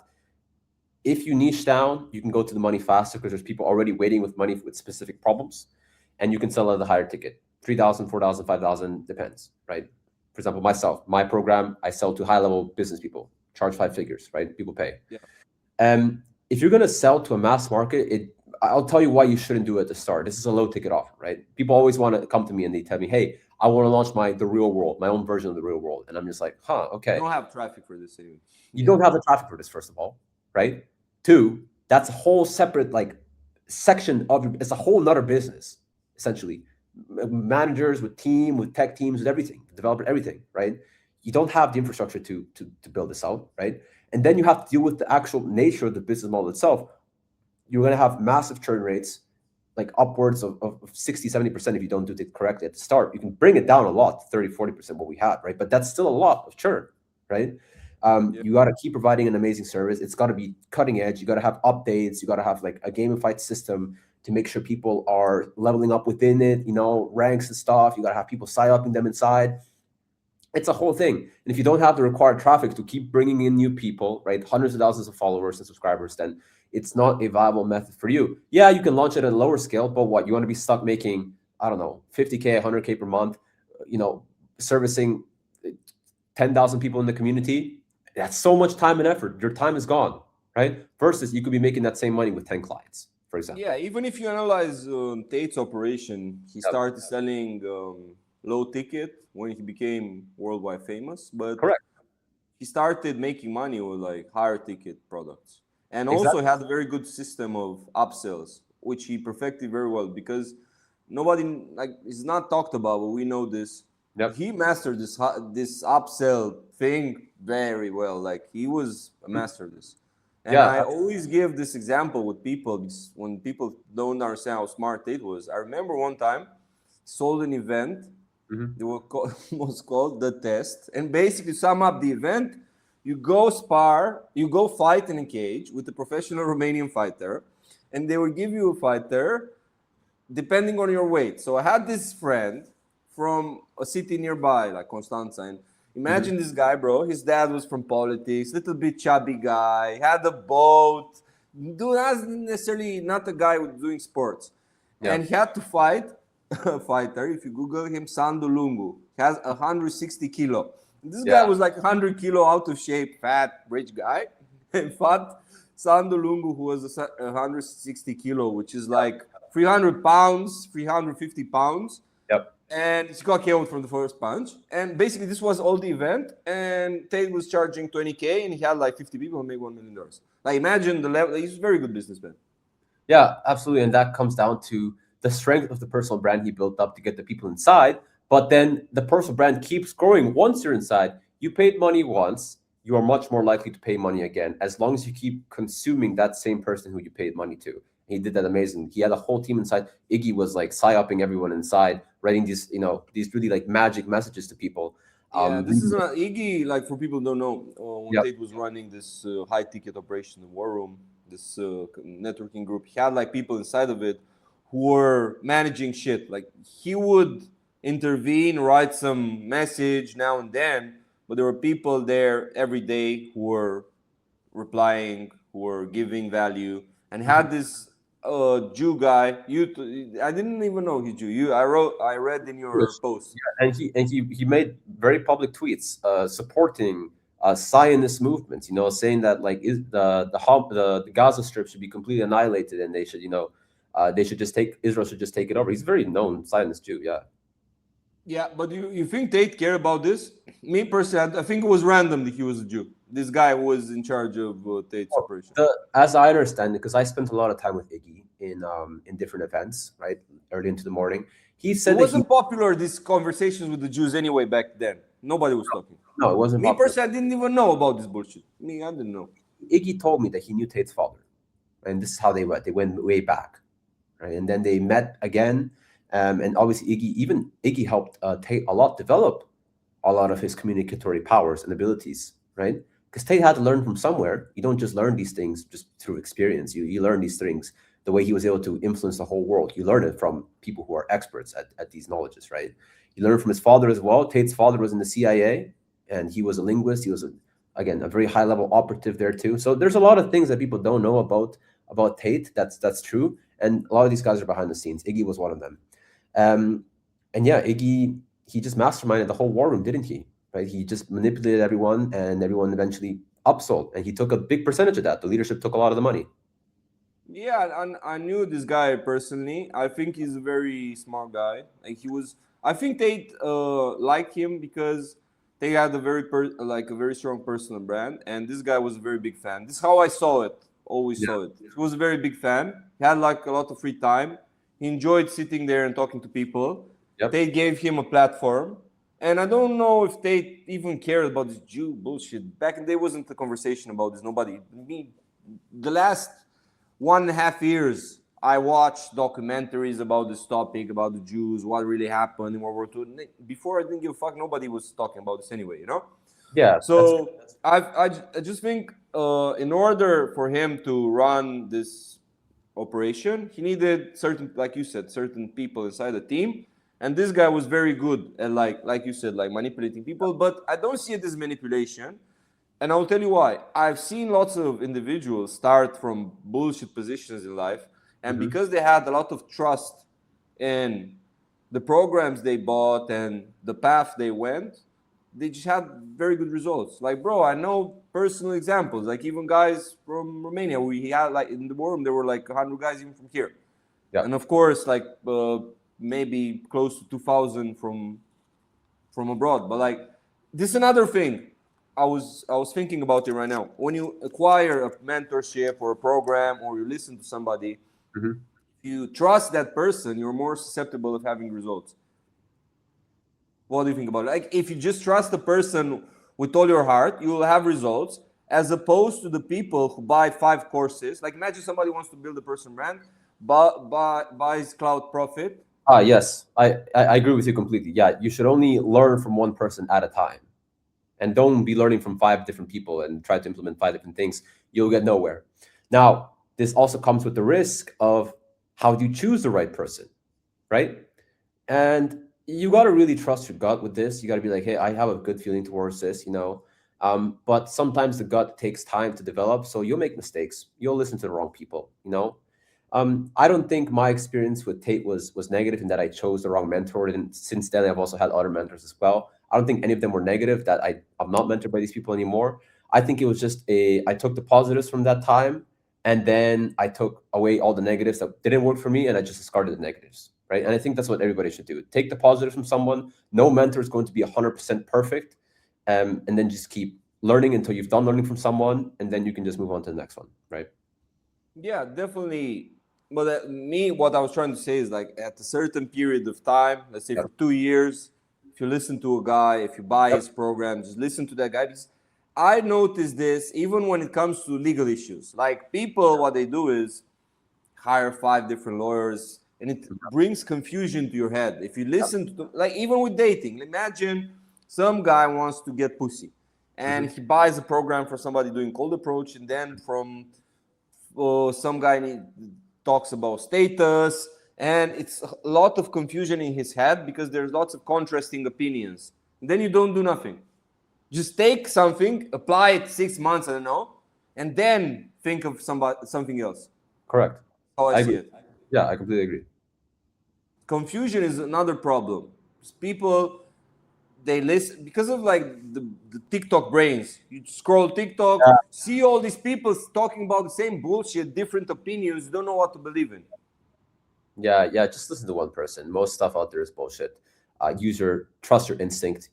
if you niche down, you can go to the money faster because there's people already waiting with money with specific problems, and you can sell at a higher ticket, 3,000, 4,000, 5,000, depends, right? For example, myself, my program, I sell to high-level business people, charge 5 figures, right? People pay. Yeah. If you're gonna sell to a mass market, I'll tell you why you shouldn't do it at the start. This is a low-ticket offer, right? People always want to come to me and they tell me, "Hey, I want to launch the real world, my own version of the real world," and I'm just like, "Huh, okay." You don't have traffic for this anyway. You don't have the traffic for this, first of all, right? Two, that's a whole separate section of it's a whole nother business, essentially. Managers with tech teams, with everything, developer, everything, right? You don't have the infrastructure to build this out, right? And then you have to deal with the actual nature of the business model itself. You're going to have massive churn rates, like upwards of 60, 70% if you don't do it correctly at the start. You can bring it down a lot, 30, 40% what we had, right? But that's still a lot of churn, right? You got to keep providing an amazing service. It's got to be cutting edge. You got to have updates. You got to have like a gamified system to make sure people are leveling up within it, ranks and stuff. You got to have people sign up in them inside. It's a whole thing. And if you don't have the required traffic to keep bringing in new people, right, hundreds of thousands of followers and subscribers, then it's not a viable method for you. Yeah, you can launch it at a lower scale, but what, you want to be stuck making, I don't know, 50K, 100K per month, servicing 10,000 people in the community. That's so much time and effort. Your time is gone, right? Versus you could be making that same money with 10 clients, for example. Yeah, even if you analyze Tate's operation, he started selling low ticket when he became worldwide famous, but correct, he started making money with like higher ticket products, and also had a very good system of upsells, which he perfected very well because nobody is not talked about, but we know this. He mastered this upsell thing very well. Like he was a master of this. And I always give this example with people because when people don't understand how smart Tate was. I remember one time sold an event. It was called The Test. And basically sum up the event, you go fight in a cage with a professional Romanian fighter, and they will give you a fighter depending on your weight. So I had this friend from a city nearby, like Constanța, and imagine this guy, bro. His dad was from politics, little bit chubby guy, had a boat. Dude, not a guy doing sports. And he had to fight a fighter. If you Google him, Sandu Lungu, he has 160 kilo. This guy was like 100 kilo out of shape, fat, rich guy. And fought Sandu Lungu, who was 160 kilo, which is like 300 pounds, 350 pounds. And he got KO'd from the first punch. And basically, this was all the event. And Tate was charging 20K, and he had like 50 people who made $1 million. Like, imagine the level. He's a very good businessman. Yeah, absolutely. And that comes down to the strength of the personal brand he built up to get the people inside. But then the personal brand keeps growing. Once you're inside, you paid money once, you are much more likely to pay money again, as long as you keep consuming that same person who you paid money to. He did that amazing. He had a whole team inside. Iggy was like psy-upping everyone inside, writing these really like magic messages to people. This is Iggy, like for people who don't know, when Tate was running this high ticket operation, the War Room, this networking group, he had like people inside of it who were managing shit. Like he would intervene, write some message now and then, but there were people there every day who were replying, who were giving value, and had this Jew guy. I didn't even know he's Jew. I read in your post. Yeah, and he made very public tweets supporting Zionist movements. Saying that like the Gaza Strip should be completely annihilated, and they should Israel should just take it over. He's a very known Zionist Jew. Yeah. Yeah, but you think Tate care about this? Me personally, I think it was random that he was a Jew. This guy was in charge of Tate's Oh, operation. as I understand it, because I spent a lot of time with Iggy in different events, right, early into the morning. He It said that he wasn't popular, these conversations with the Jews anyway back then. Nobody was talking. no, it wasn't Me popular. personally, I didn't even know about this bullshit. Me, I didn't know. Iggy told me that he knew Tate's father, and this is how they went. They went way back, right? And then they met again, and obviously Iggy helped Tate a lot develop a lot of his communicatory powers and abilities, right? Because Tate had to learn from somewhere. You don't just learn these things just through experience. You learn these things the way he was able to influence the whole world. You learn it from people who are experts at these knowledges, right? You learn from his father as well. Tate's father was in the CIA, and he was a linguist. He was again a very high level operative there too. So there's a lot of things that people don't know about Tate. That's true, and a lot of these guys are behind the scenes. Iggy was one of them, um, and yeah, Iggy, he just masterminded the whole war room, didn't he? Right? He just manipulated everyone, and everyone eventually upsold, and he took a big percentage of that. The leadership took a lot of the money. Yeah, and I knew this guy personally. I think he's a very smart guy. Like he was. I think Tate liked him because they had a like a very strong personal brand, and this guy was a very big fan. This is how I saw it. Always Yeah. saw it. He was a very big fan. He had like a lot of free time. He enjoyed sitting there and talking to people. Yep. Tate gave him a platform, and I don't know if Tate even cared about this Jew bullshit. Back in the day, wasn't a conversation about this. Nobody. Me, the last 1.5 years, I watched documentaries about this topic, about the Jews, what really happened in World War II. Before, I didn't give a fuck. Nobody was talking about this anyway, you know? Yeah, that's So I just think in order for him to run this operation, he needed certain, like you said, certain people inside the team. And this guy was very good at like you said, like manipulating people. But I don't see it as manipulation. And I will tell you why. I've seen lots of individuals start from bullshit positions in life, and mhm. because they had a lot of trust in the programs they bought and the path they went, they just had very good results. Like, bro, I know personal examples. Like even guys from Romania, we had like in the room there were like 100 guys even from here, Yeah. and of course like maybe close to 2,000 from abroad. But like this is another thing. I was thinking about it right now. When you acquire a mentorship or a program or you listen to somebody, Mhm. if you trust that person, you're more susceptible of having results. What do you think about it? Like if you just trust the person with all your heart, you will have results, as opposed to the people who buy 5 courses. Like imagine somebody wants to build a personal brand, but buys Cloud Profit. Ah, yes, I agree with you completely. Yeah, you should only learn from one person at a time, and don't be learning from 5 different people and try to implement 5 different things. You'll get nowhere. Now, this also comes with the risk of how do you choose the right person, right? And you got to really trust your gut with this. You got to be like, hey, I have a good feeling towards this, you know. But sometimes the gut takes time to develop, so you'll make mistakes. You'll listen to the wrong people, you know. I don't think my experience with Tate was negative in that I chose the wrong mentor. And since then, I've also had other mentors as well. I don't think any of them were negative. That I'm not mentored by these people anymore. I think it was just I took the positives from that time, and then I took away all the negatives that didn't work for me, and I just discarded the negatives, right? And I think that's what everybody should do. Take the positives from someone. No mentor is going to be 100% perfect, and then just keep learning until you've done learning from someone, and then you can just move on to the next one, right? Yeah, definitely. But me, what I was trying to say is like at a certain period of time, let's say Yep. for 2 years, if you listen to a guy, if you buy Yep. his program, just listen to that guy. Because I noticed this even when it comes to legal issues. Like people, what they do is hire 5 different lawyers, and it brings confusion to your head. If you listen to like even with dating, imagine some guy wants to get pussy, Mhm. and he buys a program for somebody doing cold approach, and then from some guy talks about status, and it's a lot of confusion in his head because there's lots of contrasting opinions. And then you don't do nothing. Just take something, apply it 6 months, I don't know, and then think of something else. Correct. How I I see agree. it. Yeah, I completely agree. Confusion is another problem. People, they listen because of like the TikTok brains. You scroll TikTok, see all these people talking about the same bullshit, different opinions. You don't know what to believe in. Yeah, yeah. Just listen to one person. Most stuff out there is bullshit. trust your instinct.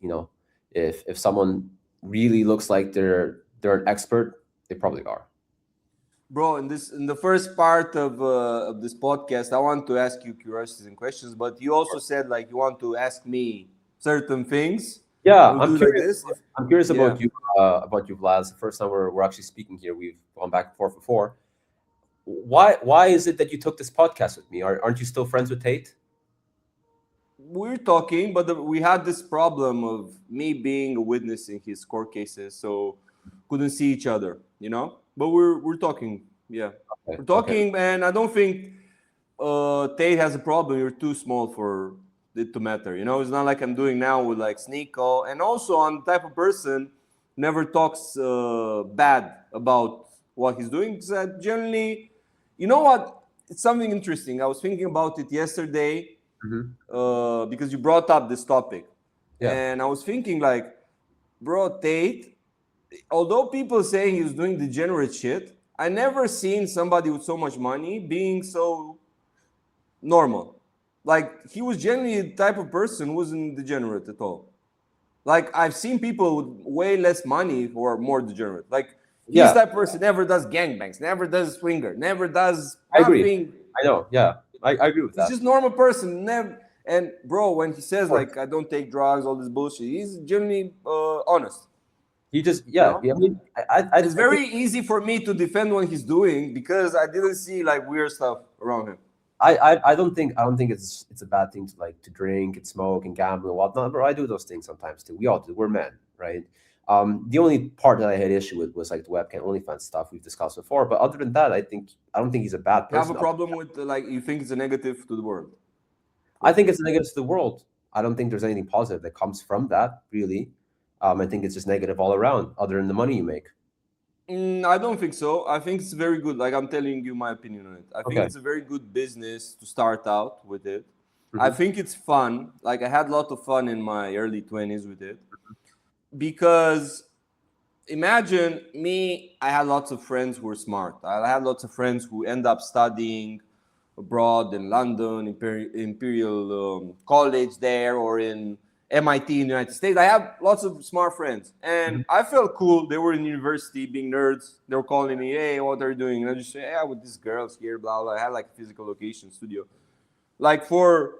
If someone really looks like they're an expert, they probably are. Bro, in the first part of this podcast, I want to ask you curiosities and questions, but you also said like you want to ask me certain things. Yeah, We'll I'm do like curious. this. I'm curious Yeah. about you, Vlad. It's the first time we're actually speaking here. We've gone back and forth before. Why is it that you took this podcast with me? Aren't you still friends with Tate? We're talking, but we had this problem of me being a witness in his court cases, so couldn't see each other, But we're talking, yeah, Okay, we're okay. talking, and I don't think Tate has a problem. You're too small for it to matter, It's not like I'm doing now with like Sneeko, and also I'm the type of person never talks bad about what he's doing. Because I generally, you know what? It's something interesting. I was thinking about it yesterday because you brought up this topic. Yeah. And I was thinking like, bro, Tate, although people saying he's doing degenerate shit, I never seen somebody with so much money being so normal. Like he was genuinely the type of person who wasn't degenerate at all. Like I've seen people with way less money who are more degenerate. Like he's Yeah, that person never does gangbangs, never does swinger, never does I agree. nothing. I know. Yeah, I agree with He's that. just normal person. Never. And bro, when he says Of course. like I don't take drugs, all this bullshit, he's genuinely honest. He just, You yeah. know? I mean, I It's very easy for me to defend what he's doing because I didn't see like weird stuff around him. I don't think it's a bad thing to drink and smoke and gamble and whatnot. But I do those things sometimes too. We all do. We're men, right? The only part that I had issue with was like the webcam OnlyFans stuff we've discussed before. But other than that, I don't think he's a bad You have person. a problem with like you think it's a negative to the world. I think it's a negative to the world. I don't think there's anything positive that comes from that, really. I think it's just negative all around, other than the money you make. I don't think so. I think it's very good. Like I'm telling you my opinion on it. I think Okay. it's a very good business to start out with it. I Mhm. think it's fun. Like I had a lot of fun in my early 20s with it. Because imagine me, I had lots of friends who were smart. I had lots of friends who end up studying abroad in London, Imperial College there, or in MIT in the United States. I have lots of smart friends. And I felt cool. They were in university being nerds. They were calling me, hey, what are you doing? And I just say, yeah, with these girls here, blah, blah. I had like a physical location studio. Like for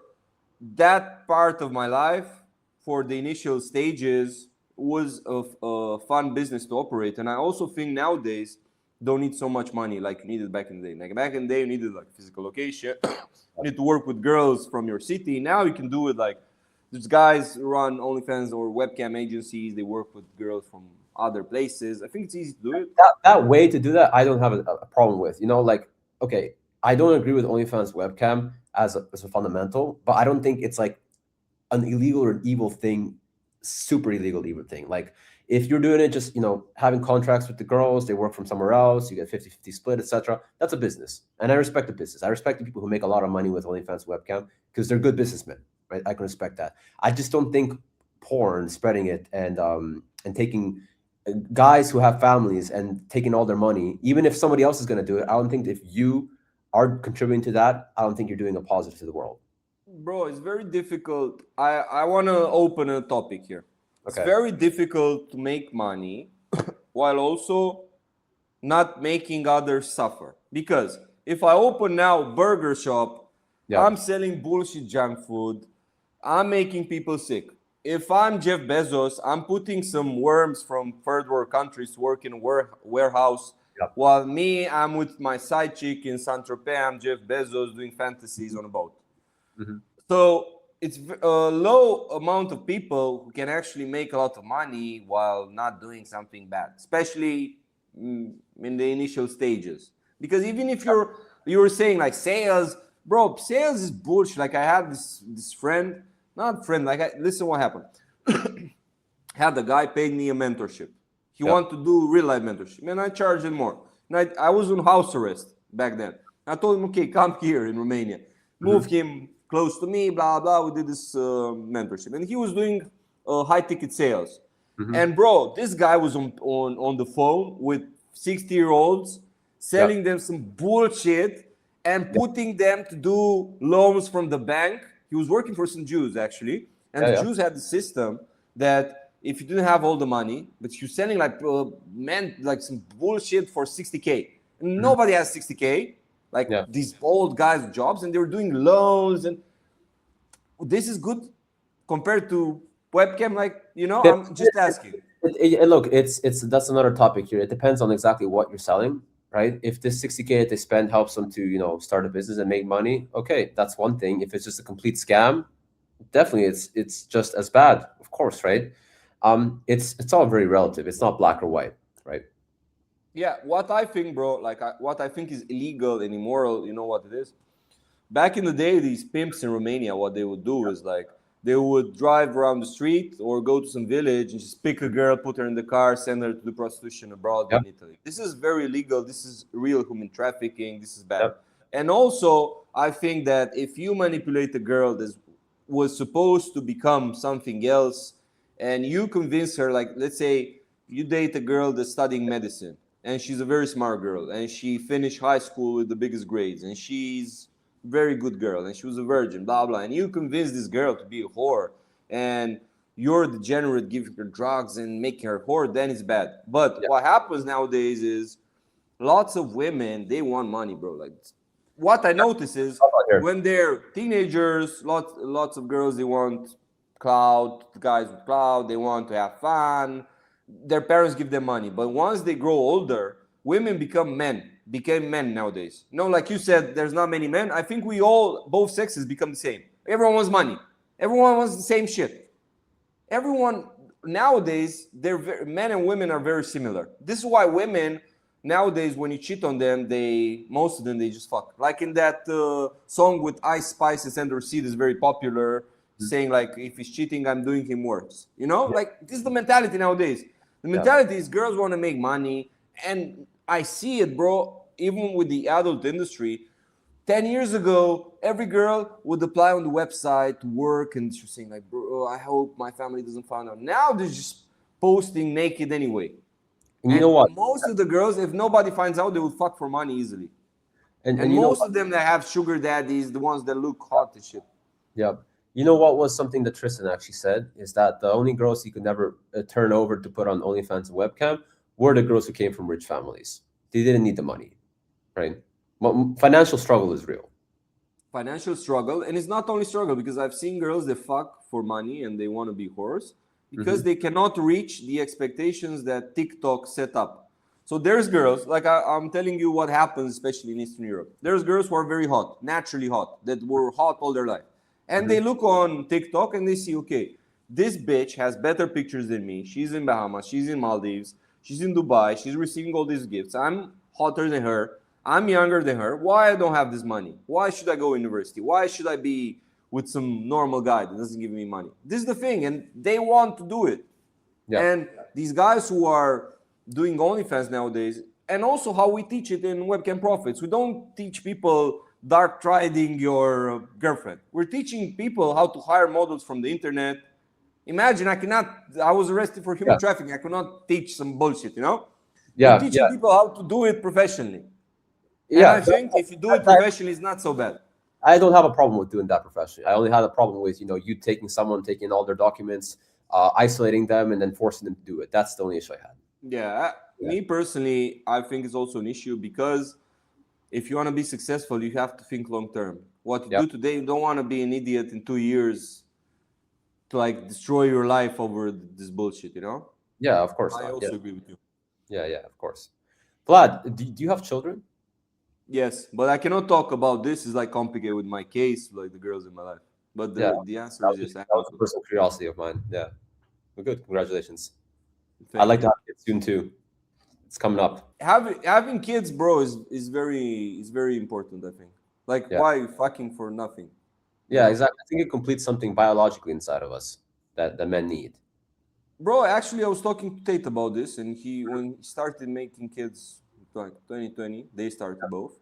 that part of my life, for the initial stages, was a fun business to operate. And I also think nowadays don't need so much money like you needed back in the day. Like back in the day, you needed like physical location. You need to work with girls from your city. Now you can do it like there's guys who run OnlyFans or webcam agencies. They work with girls from other places. I think it's easy to do it. That way to do that, I don't have a problem with. Like, okay, I don't agree with OnlyFans webcam as a fundamental, but I don't think it's like an illegal or an evil thing, super illegal evil thing. Like if you're doing it just, having contracts with the girls, they work from somewhere else, you get 50-50 split, etc. That's a business. And I respect the business. I respect the people who make a lot of money with OnlyFans webcam because they're good businessmen, right? I can respect that. I just don't think porn, spreading it and taking guys who have families and taking all their money, even if somebody else is going to do it, I don't think if you are contributing to that, I don't think you're doing a positive to the world. Bro, it's very difficult. I want to open a topic here. It's Okay. very difficult to make money while also not making others suffer. Because if I open now burger shop, Yeah. I'm selling bullshit junk food. I'm making people sick. If I'm Jeff Bezos, I'm putting some worms from third world countries to work in a warehouse. Yep. While me, I'm with my side chick in Saint-Tropez. I'm Jeff Bezos doing fantasies on a boat. Mhm. So it's a low amount of people who can actually make a lot of money while not doing something bad, especially in the initial stages. Because even if you were saying like sales, bro, sales is bullshit. Like I had this friend, not friend, listen what happened. Had the guy paid me a mentorship. He wanted to do real life mentorship, and I charged him more. And I was on house arrest back then. I told him, okay, come here in Romania, move him close to me, blah blah. We did this mentorship, and he was doing high ticket sales. And bro, this guy was on the phone with 60-year-olds, selling them some bullshit and putting them to do loans from the bank. He was working for some Jews actually, And the Jews had the system that if you didn't have all the money, but you're selling like men like some bullshit for 60K, and nobody has 60K, like these old guys with jobs, and they were doing loans, and this is good compared to webcam. Like, you know, I'm just asking. Look, it's that's another topic here. It depends on exactly what you're selling, right? If this 60K that they spend helps them to, you know, start a business and make money, okay, that's one thing. If it's just a complete scam, definitely it's just as bad, of course, right? It's all very relative. It's not black or white, right? Yeah, what I think, bro, like what I think is illegal and immoral, you know what it is? Back in the day, these pimps in Romania, what they would do is like they would drive around the street or go to some village and just pick a girl, put her in the car, send her to the prostitution abroad in Italy. This is very illegal. This is real human trafficking. This is bad. And also, I think that if you manipulate a girl that was supposed to become something else, and you convince her, like, let's say you date a girl that's studying medicine, and she's a very smart girl, and she finished high school with the biggest grades, and she's very good girl, and she was a virgin, blah blah, and you convince this girl to be a whore, and you're degenerate giving her drugs and making her a whore, then it's bad. But what happens nowadays is lots of women, they want money, bro. Like, what I notice is when they're teenagers, lots of girls, they want clout, guys with clout, they want to have fun, their parents give them money. But once they grow older, women became men nowadays. No, like you said, there's not many men. I think we all, both sexes, become the same. Everyone wants money. Everyone wants the same shit. Everyone nowadays, men and women are very similar. This is why women nowadays, when you cheat on them, most of them, they just fuck. Like in that song with Ice Spice and Sandra Seed is very popular, saying like, if he's cheating, I'm doing him worse. You know, like this is the mentality nowadays. The mentality is girls want to make money, and I see it, bro, even with the adult industry. 10 years ago, every girl would apply on the website to work, and she's saying like, bro, I hope my family doesn't find out. Now they're just posting naked anyway. And you know what? Most of the girls, if nobody finds out, they would fuck for money easily. And most of them that have sugar daddies, the ones that look hot and shit. Yeah. You know what was something that Tristan actually said is that the only girls he could never turn over to put on OnlyFans and webcam were the girls who came from rich families. They didn't need the money, right? Well, financial struggle is real. Financial struggle, and it's not only struggle, because I've seen girls that fuck for money and they want to be whores because they cannot reach the expectations that TikTok set up. So there's girls, like I'm telling you what happens, especially in Eastern Europe. There's girls who are very hot, naturally hot, that were hot all their life. And they look on TikTok and they see, okay, this bitch has better pictures than me. She's in Bahamas, she's in Maldives, she's in Dubai, she's receiving all these gifts. I'm hotter than her. I'm younger than her. Why I don't have this money? Why should I go to university? Why should I be with some normal guy that doesn't give me money? This is the thing, and they want to do it. And these guys who are doing OnlyFans nowadays, and also how we teach it in Webcam Profits, we don't teach people dark trading your girlfriend. We're teaching people how to hire models from the internet. Imagine, I was arrested for human trafficking. I could not teach some bullshit, you know? We're teaching people how to do it professionally. And I think if you do it professionally, it's not so bad. I don't have a problem with doing that professionally. I only had a problem with, you taking all their documents, isolating them, and then forcing them to do it. That's the only issue I had. Me personally, I think it's also an issue because if you want to be successful, you have to think long term. What you do today, you don't want to be an idiot in 2 years to like destroy your life over this bullshit, you know? Yeah, of course. I also agree with you. Yeah, of course. Vlad, do you have children? Yes, but I cannot talk about this. It's like complicated with my case, like the girls in my life. But the answer is yes. That was a personal curiosity of mine. Yeah, well, good. Congratulations. I'd like to have kids soon too. It's coming up. Having kids, bro, is very important. I think. Like, why are you fucking for nothing? Yeah, exactly. I think it completes something biologically inside of us that men need. Bro, actually, I was talking to Tate about this, and when he started making kids, like 2020, they started both,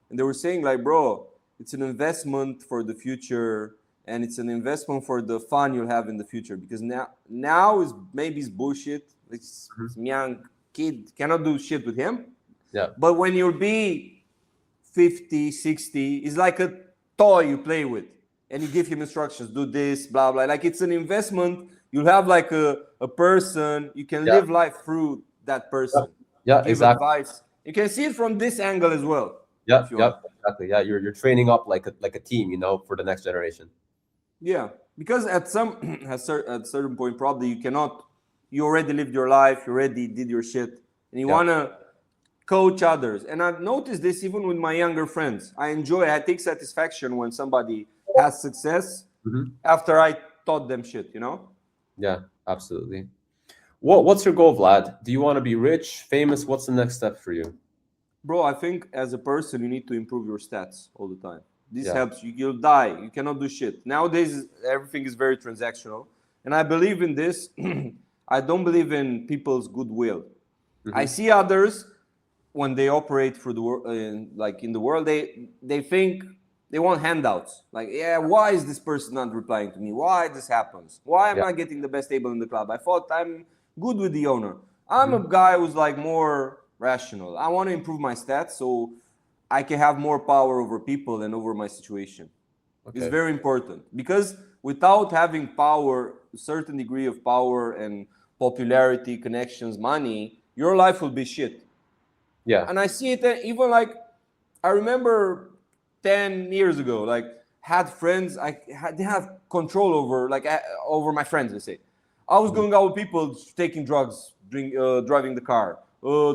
and they were saying like, bro, it's an investment for the future, and it's an investment for the fun you'll have in the future, because now is maybe it's bullshit. It's some young kid, cannot do shit with him. Yeah. But when you'll be 50, 60, it's like a toy you play with. and you give him instructions, do this, blah, blah. Like it's an investment. You'll have like a person, you can live life through that person. Yeah, Give exactly. advice. You can see it from this angle as well. Yeah, if you yeah, want. exactly. Yeah, you're training up like a team, you know, for the next generation. Yeah, because at some at certain point, probably you cannot. You already lived your life. You already did your shit, and you Yeah. wanna coach others. And I've noticed this even with my younger friends. I take satisfaction when somebody has success Mhm. after I taught them shit. You know, Yeah, absolutely. What's your goal, Vlad? Do you want to be rich, famous? What's the next step for you? bro. I think as a person, you need to improve your stats all the time. This Yeah. helps you. You'll die. You cannot do shit. Nowadays, everything is very transactional, and I believe in this. I don't believe in people's goodwill. I Hmm. see others when they operate through the world, like in the world, they think they want handouts. Like, yeah, why is this person not replying to me? Why this happens? Why am Yeah. I getting the best table in the club? I thought I'm good with the owner. I'm a Mhm. guy who's like more rational. I want to improve my stats so I can have more power over people and over my situation. It's Okay. very important because without having power, a certain degree of power and popularity, connections, money, your life will be shit. Yeah. And I see it even like I remember 10 years ago, like had friends, didn't have control over over my friends. Let's say I was Mhm. going out with people taking drugs, driving the car,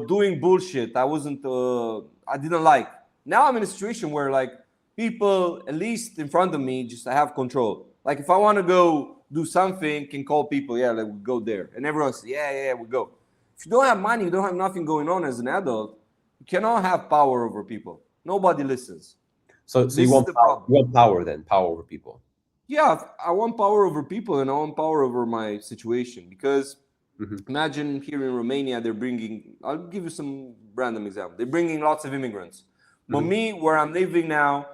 doing bullshit. I didn't like. Now I'm in a situation where like people, at least in front of me, just I have control. Like if I want to go do something, can call people. Yeah, like we go there, and everyone says, yeah, yeah, yeah, we go. If you don't have money, you don't have nothing going on as an adult. You cannot have power over people. Nobody listens. So This is the problem. you want power then, power over people. Yeah, I want power over people and I want power over my situation because Hmm. imagine here in Romania, they're bringing, I'll give you some random example. They're bringing lots of immigrants. But Hmm. me, where I'm living now,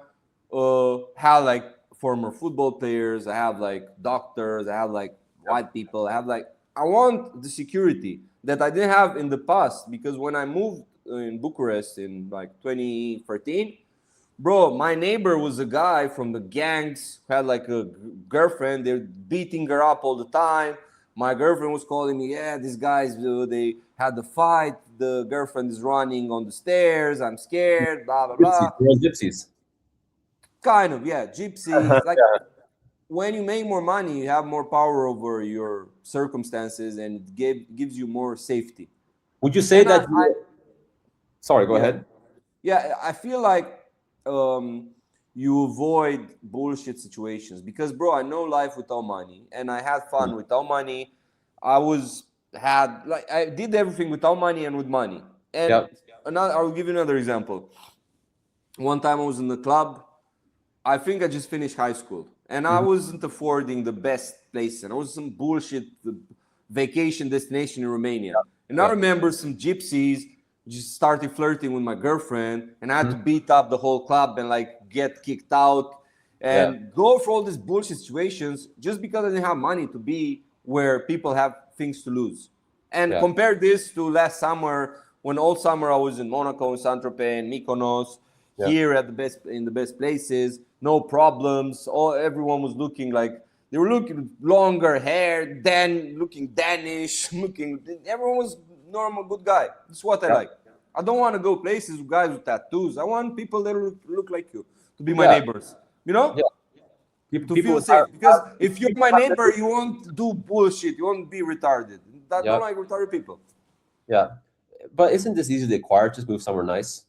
have like former football players, I have like doctors, I have like Yeah. white people, I want the security that I didn't have in the past because when I moved in Bucharest in like 2013, bro, my neighbor was a guy from the gangs who had like a girlfriend. They're beating her up all the time. My girlfriend was calling me, yeah, these guys, they had the fight. The girlfriend is running on the stairs. I'm scared, blah, blah, Gypsies. blah. You're all gypsies. Kind of, yeah, gypsies. Like when you make more money, you have more power over your circumstances and gives you more safety. Would you say And that I sorry, go yeah, ahead. yeah, I feel like um, you avoid bullshit situations because, bro, I know life without money, and I had fun without money. I did everything without money and with money. And Yeah. another, I'll give you another example. One time I was in the club. I think I just finished high school, and I Mhm. wasn't affording the best place, and I was some bullshit vacation destination in Romania. And I Yeah. remember some gypsies just started flirting with my girlfriend, and I had to Mhm. beat up the whole club and like get kicked out Yeah. and go for all these bullshit situations just because I didn't have money to be where people have things to lose. And Yeah. compare this to last summer when all summer I was in Monaco, in Saint Tropez, and Mykonos, Yeah. here at the best places, no problems. Everyone was looking like they were looking longer hair, then looking Danish, looking. Everyone was normal, good guy. That's what I Yeah. like. I don't want to go places with guys with tattoos. I want people that look like you to be my Yeah. neighbors. You know, Yeah. People, to people feel are, safe. Because if you're people my are neighbor, you won't do bullshit. You won't be retarded. I don't yeah. like retarded people. Yeah. But isn't this easily acquired? Just move somewhere nice.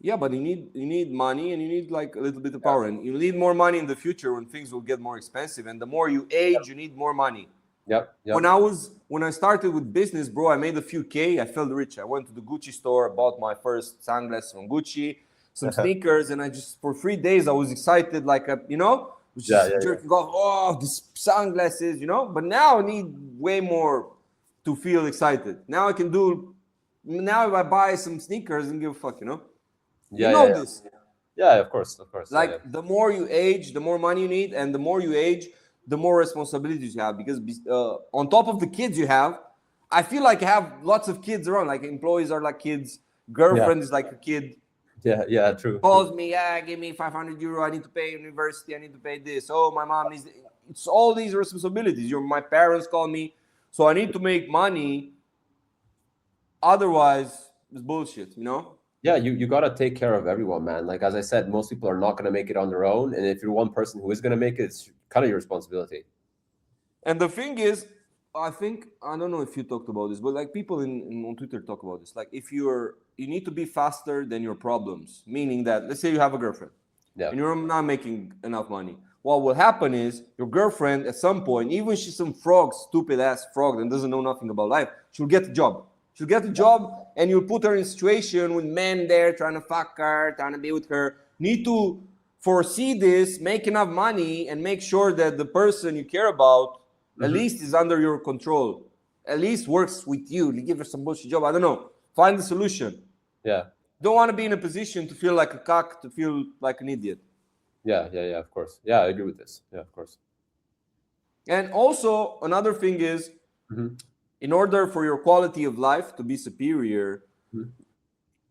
Yeah, but you need money and you need like a little bit of Yeah. power, and you need more money in the future when things will get more expensive. And the more you age, you need more money. Yep. When Yep. I started with business, bro, I made a few K. I felt rich. I went to the Gucci store, bought my first sunglasses from Gucci, some sneakers, and I just for 3 days I was excited, like was Yeah. just Yeah. Yeah. jerking off. Oh, these sunglasses. But now I need way more to feel excited. Now I can do. Now if I buy some sneakers and give a fuck. You Yeah. Yeah. know Yeah. this. Yeah. Of course. Of course. Yeah. Yeah. Like the more you age, the more money you need, and the more you age, the more responsibilities you have. Because on top of the kids you have, I feel like I have lots of kids around. Like employees are like kids, Yeah. girlfriend is like a kid. Yeah, true. Calls me, yeah, give me 500 euro. I need to pay university. I need to pay this. Oh, my mom needs. It's all these responsibilities. My parents call me, so I need to make money. Otherwise, it's bullshit. Yeah, you got to take care of everyone, man. Like, as I said, most people are not going to make it on their own. And if you're one person who is going to make it, it's kind of your responsibility. And the thing is, I don't know if you talked about this, but like people on Twitter talk about this. Like if you need to be faster than your problems, meaning that let's say you have a girlfriend and you're not making enough money. What will happen is your girlfriend at some point, even she's some stupid ass frog that doesn't know nothing about life, she'll get a job. She'll get a job and you'll put her in a situation with men there trying to fuck her, trying to be with her. Need to foresee this, make enough money, and make sure that the person you care about at least is under your control. At least works with you. You give her some bullshit job. I don't know. Find the solution. Yeah. Don't want to be in a position to feel like a cock, to feel like an idiot. Yeah, of course. Yeah, I agree with this. Yeah, of course. And also, another thing is, in order for your quality of life to be superior,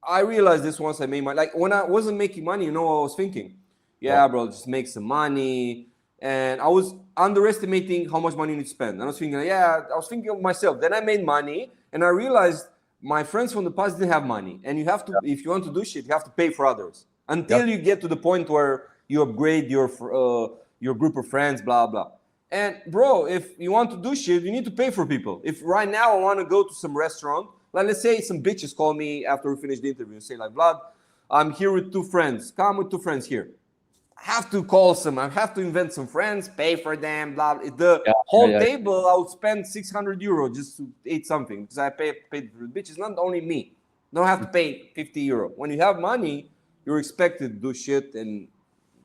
I realized this once I made when I wasn't making money, what I was thinking? Yeah, bro, just make some money. And I was underestimating how much money you need to spend. And I was thinking of myself. Then I made money and I realized my friends from the past didn't have money. And you have to, if you want to do shit, you have to pay for others until you get to the point where you upgrade your group of friends, blah, blah. And bro, if you want to do shit, you need to pay for people. If right now I want to go to some restaurant, like let's say some bitches call me after we finish the interview and say like, Vlad, I'm here with 2 friends. Come with 2 friends here. I have to call some. I have to invent some friends, pay for them, blah. The whole table, I would spend 600 euro just to eat something because I paid for the bitches. Not only me. Don't have to pay 50 euro. When you have money, you're expected to do shit and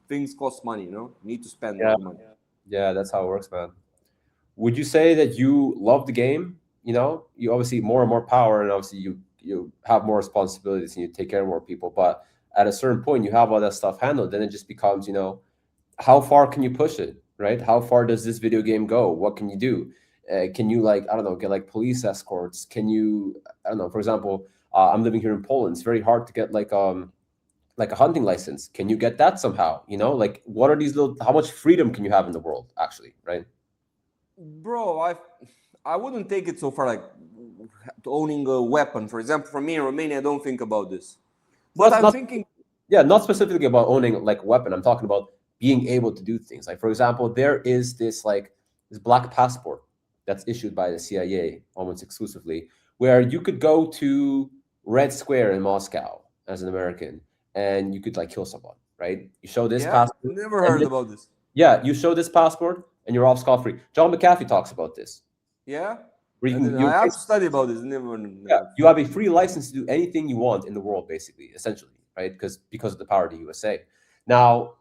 things cost money, You need to spend more money. Yeah, that's how it works, man. Would you say that you love the game? You obviously more and more power, and obviously you have more responsibilities and you take care of more people, but at a certain point, you have all that stuff handled. Then it just becomes, how far can you push it, right? How far does this video game go? What can you do? Can you get police escorts? Can you, for example, I'm living here in Poland. It's very hard to get a hunting license. Can you get that somehow? What are these how much freedom can you have in the world, actually, right? Bro, I wouldn't take it so far like to owning a weapon. For example, for me in Romania, I don't think about this. But I'm thinking... Yeah, not specifically about owning a weapon. I'm talking about being able to do things. Like, for example, there is this black passport that's issued by the CIA almost exclusively, where you could go to Red Square in Moscow as an American and you could kill someone, right? You show this passport. Never heard about this. Yeah, you show this passport and you're off scot-free. John McAfee talks about this. Yeah? I have to study about this. Never. Yeah, you have a free license to do anything you want in the world, basically, essentially, right? Because of the power of the USA. Now,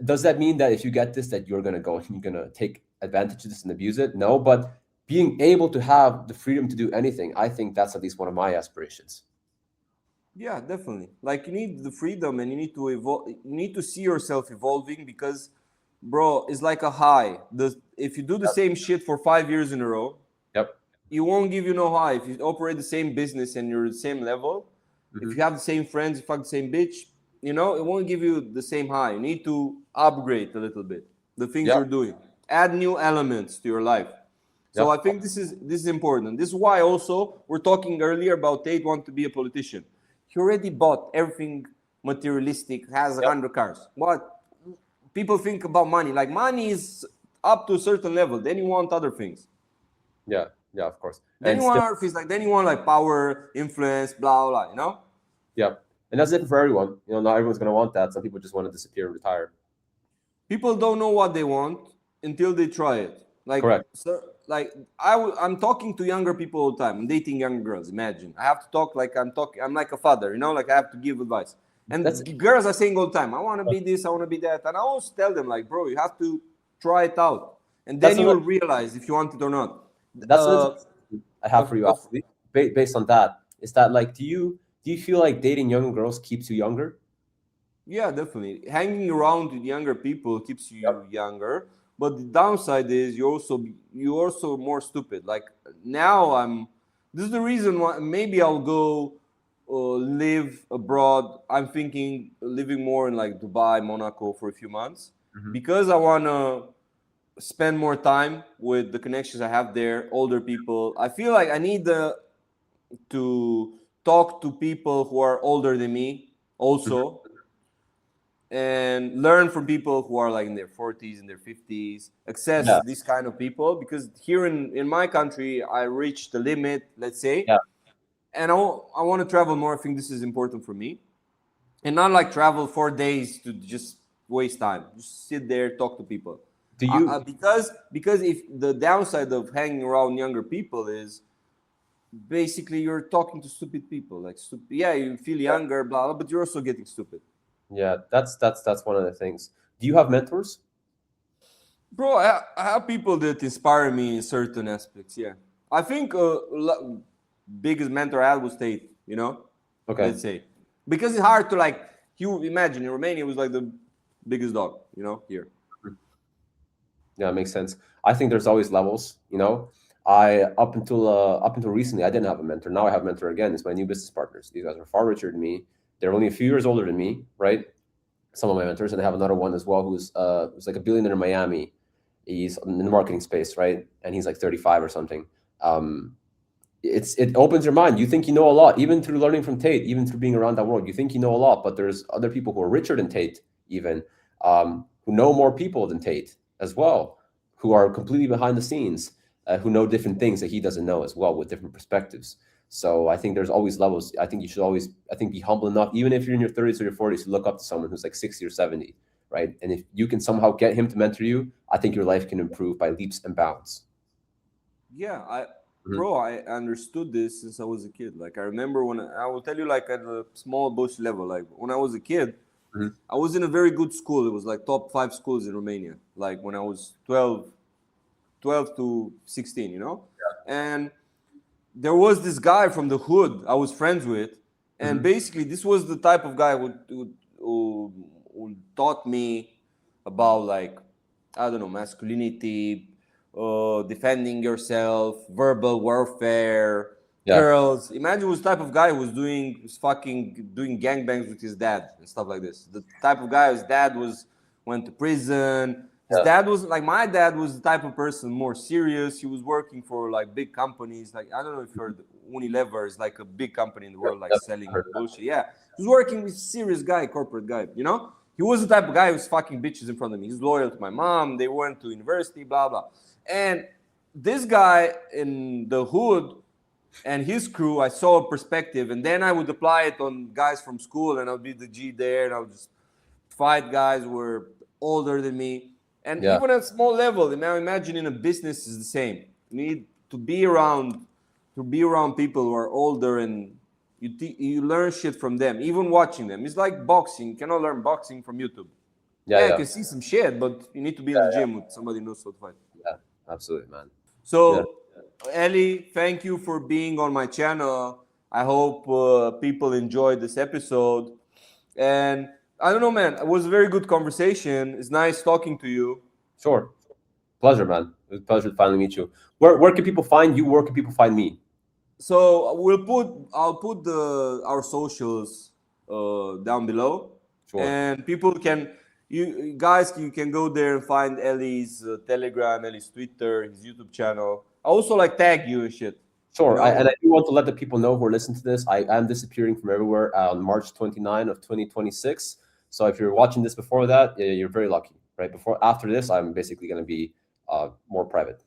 does that mean that if you get this, that you're going to go and you're going to take advantage of this and abuse it? No, but being able to have the freedom to do anything, I think that's at least one of my aspirations. Yeah, definitely. You need the freedom and you need to evolve. You need to see yourself evolving because, bro, it's like a high. If you do the same shit for 5 years in a row, it won't give you no high. If you operate the same business and you're the same level, if you have the same friends, you fuck the same bitch, it won't give you the same high. You need to upgrade a little bit the things you're doing. Add new elements to your life. So I think this is important. This is why also we're talking earlier about Tate want to be a politician. He already bought everything materialistic, has 100 cars. What people think about money? Money is up to a certain level. Then you want other things. Yeah, of course. Then you want other things, then you want power, influence, blah, blah, blah, Yeah. And that's different for everyone. Not everyone's going to want that. Some people just want to disappear and retire. People don't know what they want until they try it. Correct. So, I'm talking to younger people all the time. I'm dating young girls. Imagine. I have to talk I'm like a father, I have to give advice. And girls are saying all the time, I want to be this, I want to be that. And I always tell them, bro, you have to try it out. And then you will realize if you want it or not. That's what I have for you, actually. Based on that, is that do you feel like dating young girls keeps you younger? Yeah, definitely. Hanging around with younger people keeps you younger, but the downside is you're also more stupid. Now this is the reason why maybe I'll go live abroad. I'm thinking living more in like Dubai, Monaco for a few months because I want to spend more time with the connections I have there, older people. I feel like I need to talk to people who are older than me also and learn from people who are like in their 40s and their 50s, access Yeah, these kind of people because here in my country, I reached the limit, let's say, yeah. and I want to travel more. I think this is important for me and not like travel 4 days to just waste time. Just sit there, talk to people. Do you? Because if the downside of hanging around younger people is basically you're talking to stupid people, like stupid. Yeah, you feel younger, blah blah, but you're also getting stupid. Yeah, that's one of the things. Do you have mentors? Bro, I have people that inspire me in certain aspects. Yeah, I think biggest mentor I had was Tate. You know, Okay. let's say because it's hard to like. You imagine in Romania it was like the biggest dog. You know, here. Yeah, it makes sense. I think there's always levels. I up until recently I didn't have a mentor. Now I have a mentor again. It's my new business partners. These guys are far richer than me. They're only a few years older than me, right? Some of my mentors, and I have another one as well who's like a billionaire in Miami. He's in the marketing space, right? And he's like 35 or something. Um, it opens your mind. You think you know a lot, even through learning from Tate, even through being around that world. You think you know a lot, but there's other people who are richer than Tate, even who know more people than Tate as well, who are completely behind the scenes, who know different things that he doesn't know as well, with different perspectives. So I think there's always levels. I think you should always, I think, be humble enough, even if you're in your 30s or your 40s, to look up to someone who's like 60 or 70, right? And if you can somehow get him to mentor you, I think your life can improve by leaps and bounds. Yeah, Mhm. bro, I understood this since I was a kid. Like I remember when I will tell you like at a small bush level. Like when I was a kid, Mhm. I was in a very good school. It was like top 5 schools in Romania. Like when I was 12 to 16, you know? And there was this guy from the hood I was friends with. And Mhm. basically, this was the type of guy who taught me about like, I don't know, masculinity, defending yourself, verbal warfare, Yeah. girls. Imagine was the type of guy who was fucking doing gangbangs with his dad and stuff like this. The type of guy whose dad went to prison. His Yeah. dad was like my dad was the type of person more serious. He was working for like big companies. Like I don't know if you heard Unilever is like a big company in the world, like Yep. I selling heard that. bullshit. Yeah, he was working with serious guy, corporate guy. You know, he was the type of guy who was fucking bitches in front of me. He's loyal to my mom. They went to university, blah blah. And this guy in the hood and his crew, I saw a perspective, and then I would apply it on guys from school, and I would be the G there, and I would just fight guys who were older than me. And Yeah. even at small level, now imagine in a business is the same. You need to be around people who are older and you learn shit from them, even watching them. It's like boxing. You cannot learn boxing from YouTube. Yeah. Yeah, you Yeah. can see some shit, but you need to be in the Yeah. gym with somebody who knows how to fight. Yeah. Absolutely, man. Yeah. So, Ellie, thank you for being on my channel. I hope people enjoyed this episode. And I don't know, man, it was a very good conversation. It's nice talking to you. Sure. Pleasure, man. It was a pleasure to finally meet you. Where can people find you? Where can people find me? So I'll put our socials down below, Sure. and people can you guys you can go there and find Ellie's Telegram, Ellie's Twitter, his YouTube channel. I also like tag you and shit. You Sure. And know, I do want to let the people know who are listening to this, I am disappearing from everywhere on March 29 of 2026. So if you're watching this before that, you're very lucky, right? After this, I'm basically going to be more private.